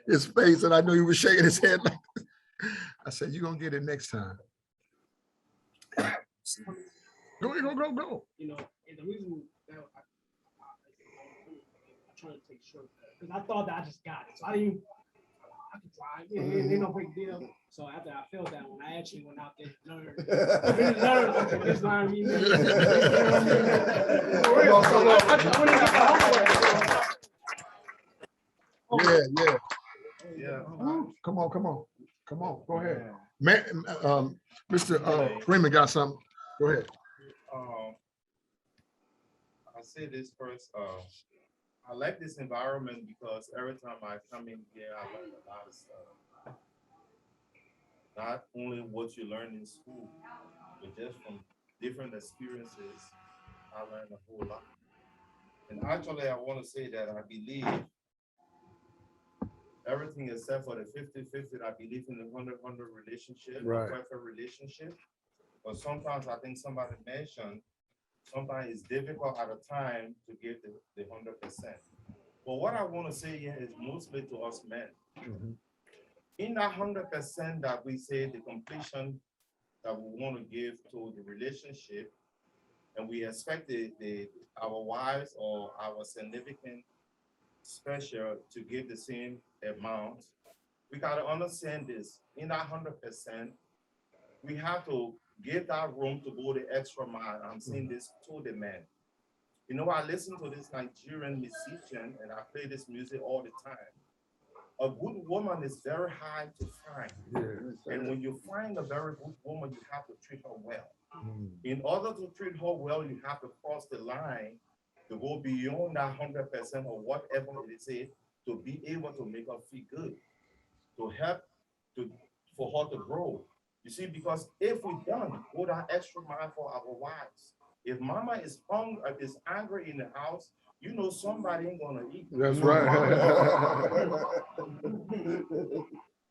his face, and I knew he was shaking his head like this. I said, you're going to get it next time. Go. You know, and the reason that I'm trying to take short because I thought that I just got it. So I didn't even, I could drive. It ain't no big deal. So after I felt that one, I actually went out there and learned. Okay, this line me. Yeah. Come on. Go ahead. Man, Mr. Freeman got something. Go ahead. I'll say this first. I like this environment because every time I come in here, I learn a lot of stuff. Not only what you learn in school, but just from different experiences, I learned a whole lot. And actually, I want to say that I believe everything except for the 50-50, I believe in the 100-100 relationship, Right. perfect relationship. But sometimes I think somebody mentioned, sometimes it's difficult at a time to give the 100%. But what I want to say here is mostly to us men. In that 100% that we say the completion that we want to give to the relationship, and we expect our wives or our significant special to give the same amount, we got to understand this. In that 100%, we have to give that room to go the extra mile. I'm saying this to the men. You know, I listen to this Nigerian musician and I play this music all the time. A good woman is very hard to find. And when you find a very good woman, you have to treat her well. In order to treat her well, you have to cross the line to go beyond that 100% or whatever it is, to be able to make her feel good, to help for her to grow. You see, because if we don't go that extra mile for our wives, if mama is hungry, is angry in the house, you know somebody ain't gonna eat. That's right.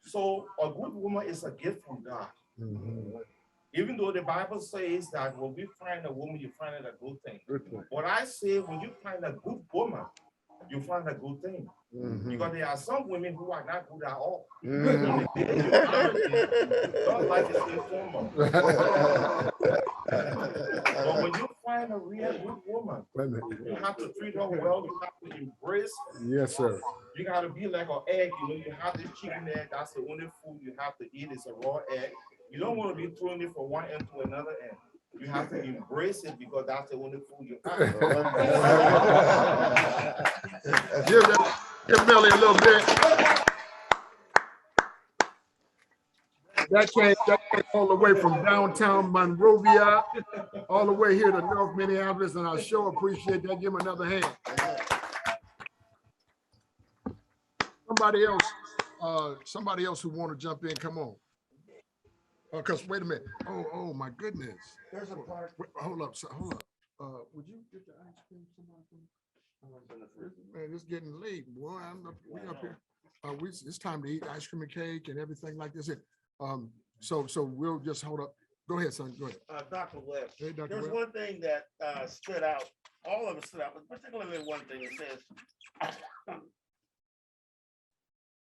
So a good woman is a gift from God. Even though the Bible says that when we find a woman, you find it a good thing. But I say when you find a good woman, you find a good thing. Because there are some women who are not good at all. Your life is informal. But when you find a real good woman, you have to treat her well, you have to embrace her. Yes, sir. You got to be like an egg, you know, you have this chicken egg, that's the only food you have to eat is a raw egg. You don't want to be throwing it from one end to another end. You have to embrace it because that's the only food you have. Give Melly a little bit. That came all the way from downtown Monrovia, all the way here to North Minneapolis, and I sure appreciate that. Give him another hand. Somebody else who want to jump in, come on. Because wait a minute. Oh my goodness. There's a part. Hold up. Would you get the ice cream? Man, it's getting late, boy. We up here. It's time to eat ice cream and cake and everything like this. So we'll just hold up. Go ahead, son. Go ahead. Dr. Webb, Hey, Dr. there's Webb. one thing that stood out. All of them stood out, but particularly one thing that says,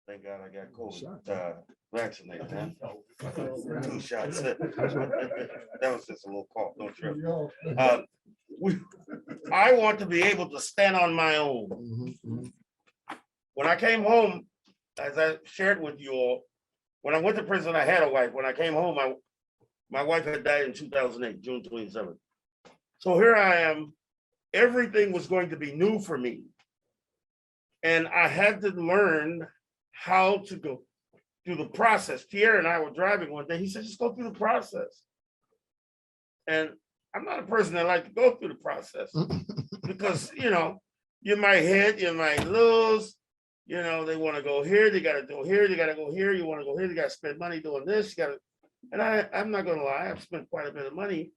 thank God I got COVID, vaccinated, huh? 2 shots. That was just a little cough, no trip. I want to be able to stand on my own. When I came home, as I shared with you all, when I went to prison, I had a wife. When I came home, my wife had died in 2008, June 27th. So here I am. Everything was going to be new for me. And I had to learn how to go through the process. Pierre and I were driving one day. He said, just go through the process. And I'm not a person that like to go through the process because, you know, you might hit, you might lose, you know, they want to go here, they got to go here, they got to go here, you want to go here, they got to spend money doing this, you got to, and I'm not going to lie, I've spent quite a bit of money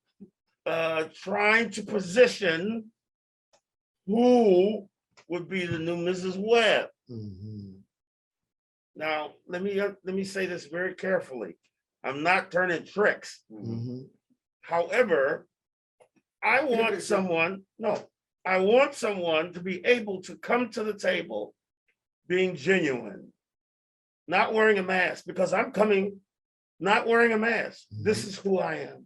trying to position who would be the new Mrs. Webb. Now, let me say this very carefully. I'm not turning tricks. However, I want someone to be able to come to the table being genuine, not wearing a mask, because I'm coming not wearing a mask. This is who I am.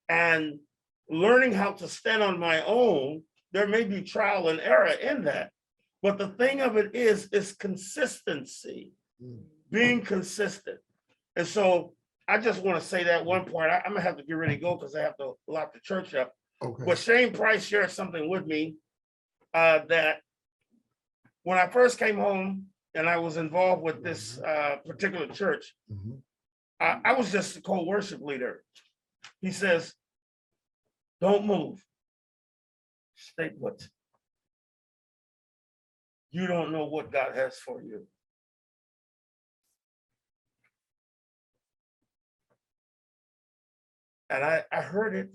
And learning how to stand on my own, there may be trial and error in that. But the thing of it is consistency, being consistent. And so I just want to say that one part. I'm gonna have to get ready to go because I have to lock the church up. Okay. But Shane Price shared something with me that when I first came home and I was involved with this particular church, I was just a co-worship leader. He says, don't move, stay put. You don't know what God has for you. And I heard it,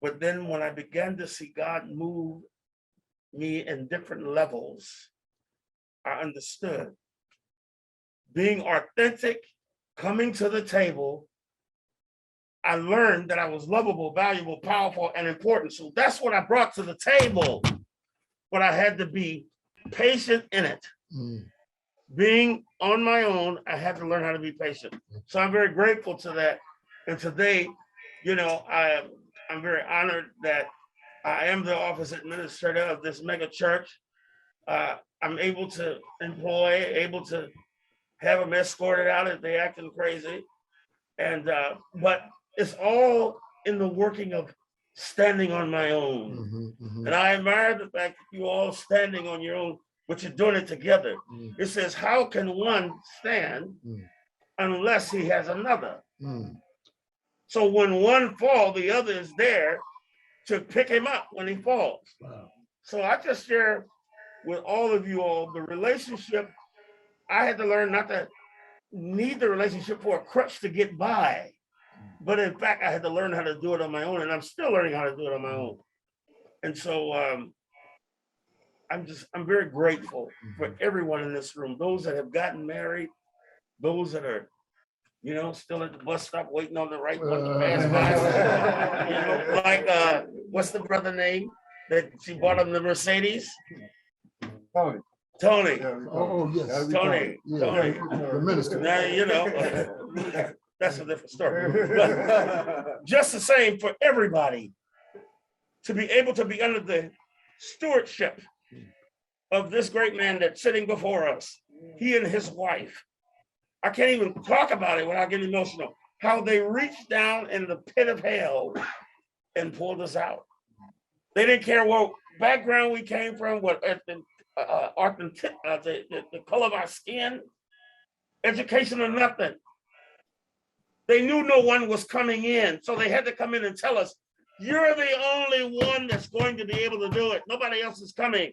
but then when I began to see God move me in different levels, I understood. Being authentic, coming to the table, I learned that I was lovable, valuable, powerful, and important. So that's what I brought to the table. But I had to be patient in it. Being on my own, I had to learn how to be patient. So I'm very grateful to that. And today, you know, I'm very honored that I am the office administrator of this mega church. I'm able to employ, able to have them escorted out if they're acting crazy. And but it's all in the working of standing on my own. And I admire the fact that you all standing on your own, but you're doing it together. It says, how can one stand unless he has another? So when one falls, the other is there to pick him up when he falls. So I just share with all of you all the relationship. I had to learn not to need the relationship for a crutch to get by. But in fact, I had to learn how to do it on my own, and I'm still learning how to do it on my own. And so I'm very grateful for everyone in this room, those that have gotten married, those that are, you know, still at the bus stop waiting on the right one to pass by. You know, like what's the brother name that she bought him the Mercedes? Tony. Tony. Oh, yes. Tony. Yeah. Tony. The minister. Now, you know, that's a different story. But just the same for everybody to be able to be under the stewardship of this great man that's sitting before us, he and his wife. I can't even talk about it without getting emotional. How they reached down in the pit of hell and pulled us out. They didn't care what background we came from, what the color of our skin, education or nothing. They knew no one was coming in, so they had to come in and tell us, you're the only one that's going to be able to do it. Nobody else is coming.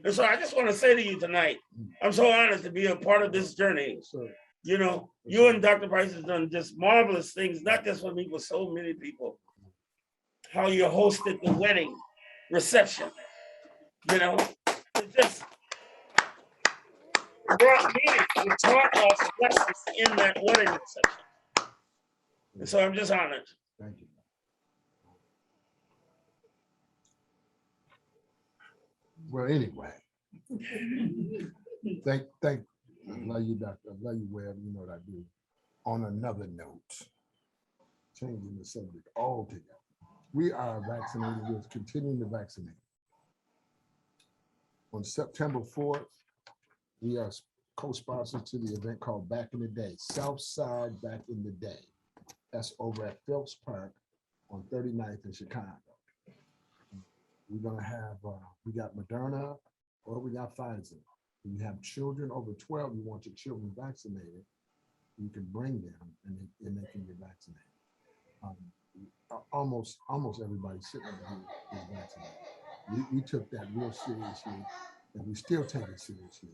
And so I just want to say to you tonight, I'm so honored to be a part of this journey. You know, you and Dr. Price has done just marvelous things, not just for me, but so many people. How you hosted the wedding reception, you know, it just brought me and taught us lessons in that wedding reception. And so I'm just honored. Thank you. Well, anyway, I love you, Doctor. I love you, Webb. You know what I do. On another note, changing the subject altogether, we are vaccinated. We're continuing to vaccinate. On September 4th, we are co-sponsors to the event called Back in the Day, Southside Back in the Day. That's over at Phelps Park on 39th in Chicago. We're gonna have, we got Moderna, or we got Pfizer. If you have children over 12, you want your children vaccinated, you can bring them and they can get vaccinated. Almost everybody sitting here is vaccinated. We took that real seriously, and we still take it seriously.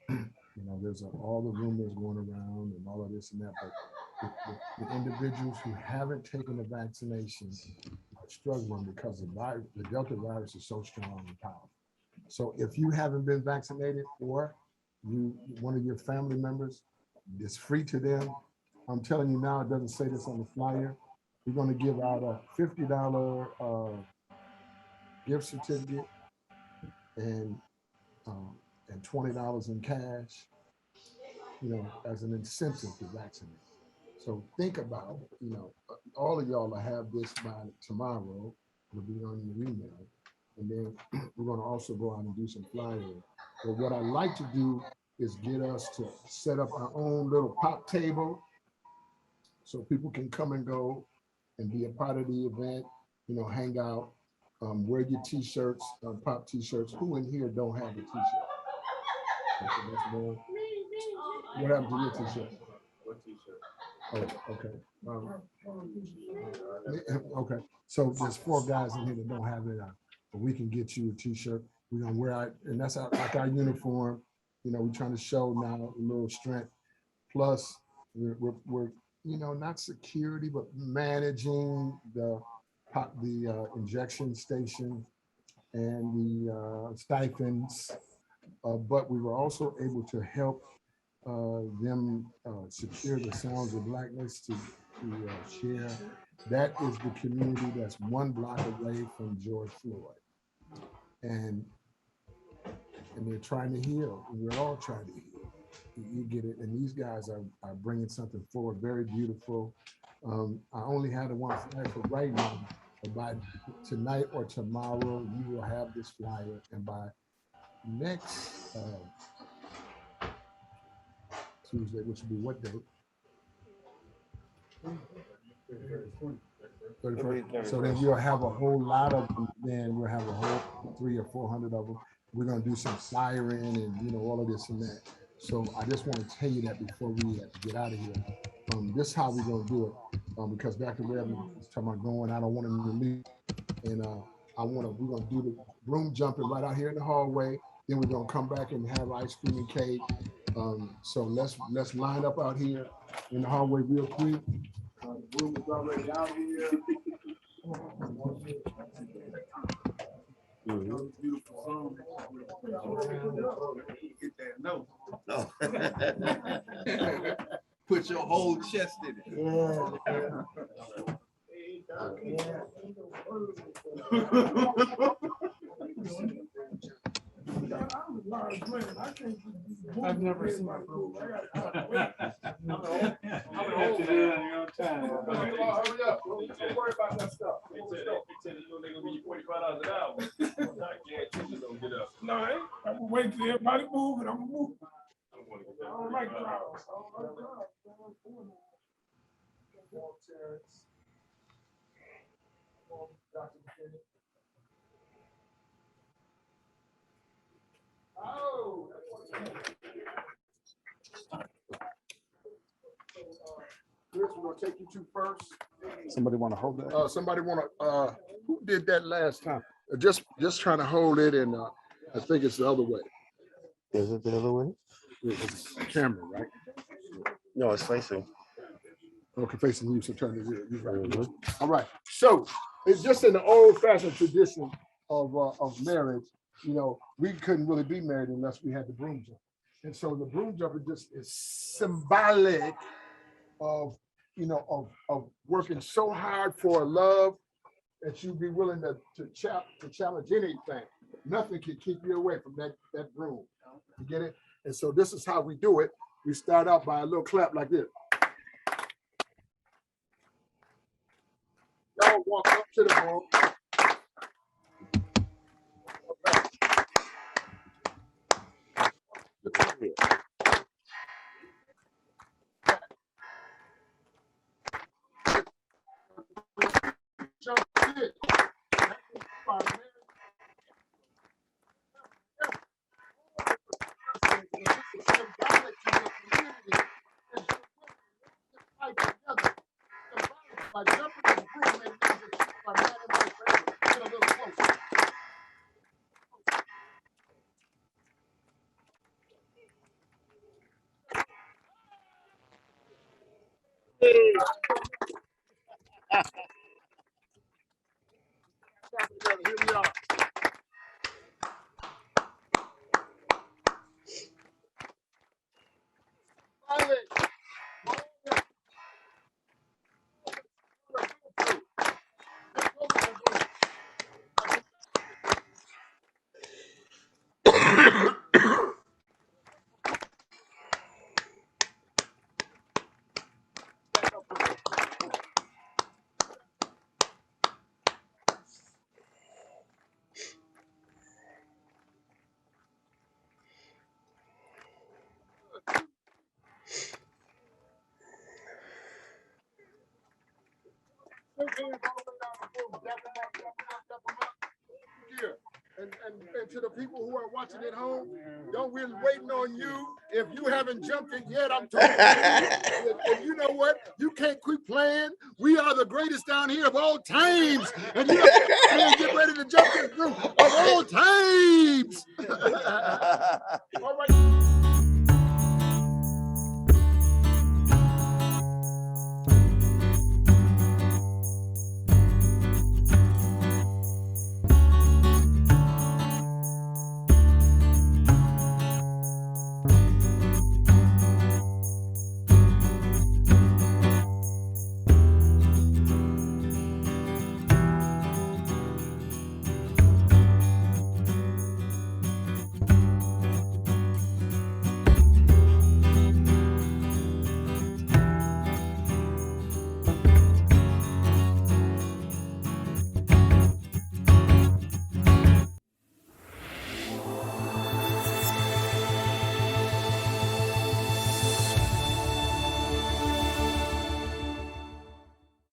You know, there's all the rumors going around and all of this and that, but the individuals who haven't taken the vaccination are struggling because the Delta virus is so strong and powerful. So if you haven't been vaccinated or one of your family members, it's free to them. I'm telling you now, it doesn't say this on the flyer. We're going to give out a $50 gift certificate and $20 in cash, you know, as an incentive to vaccinate. So think about, you know, all of y'all will have this by tomorrow. It'll be on your email. And then we're going to also go out and do some flyers. But what I like to do is get us to set up our own little pop table so people can come and go and be a part of the event, you know, hang out, wear your t-shirts, pop t-shirts. Who in here don't have a t-shirt? What happened to your t-shirt? What t-shirt? Oh, okay. Okay, so there's 4 guys in here that don't have it, but we can get you a t-shirt. We're gonna wear it, and that's like our uniform. You know, we're trying to show now a little strength. Plus, we're you know, not security, but managing the injection station and the stipends. But we were also able to help them secure the Sounds of Blackness to share. That is the community that's 1 block away from George Floyd. And they're trying to heal, and we're all trying to heal. You get it, and these guys are bringing something forward, very beautiful. I only had the one flyer for right now, but by tonight or tomorrow, you will have this flyer, and by next Tuesday, which will be what date? 31st. So then we'll have a whole lot of them. Then we'll have a whole 300 or 400 of them. We're going to do some flyering and, you know, all of this and that. So I just want to tell you that before we get out of here. This is how we're going to do it. Because Dr. Webb is talking about going, I don't want him to leave. And we're going to do the broom jumping right out here in the hallway. Then we're going to come back and have ice cream and cake. So let's line up out here in the hallway real quick. The room is already out here. Beautiful song. Get that note. No. Put your whole chest in it. Yeah. I've never seen my bro. Hurry up. Don't worry about that stuff. No, I'm gonna wait till everybody move and I'm gonna move. I don't like crowds. Oh, Chris, we're gonna take you to first. Somebody want to hold that? Somebody want to, who did that last time? Just trying to hold it, and I think it's the other way. Is it the other way? It's the camera, right? No, it's facing. Okay, facing you, so turn it. You're right. All right. So it's just in the old-fashioned tradition of marriage. You know, we couldn't really be married unless we had the broom jump, and so the broom jump is symbolic of, you know, of working so hard for love that you'd be willing to challenge anything. Nothing can keep you away from that broom. You get it? And so this is how we do it. We start out by a little clap like this. Y'all walk up to the broom. Jump in. and to the people who are watching at home, don't really waiting on you. If you haven't jumped it yet, I'm talking to you. And you know what? You can't quit playing. We are the greatest down here of all times. And you know, get ready to jump this group of all times.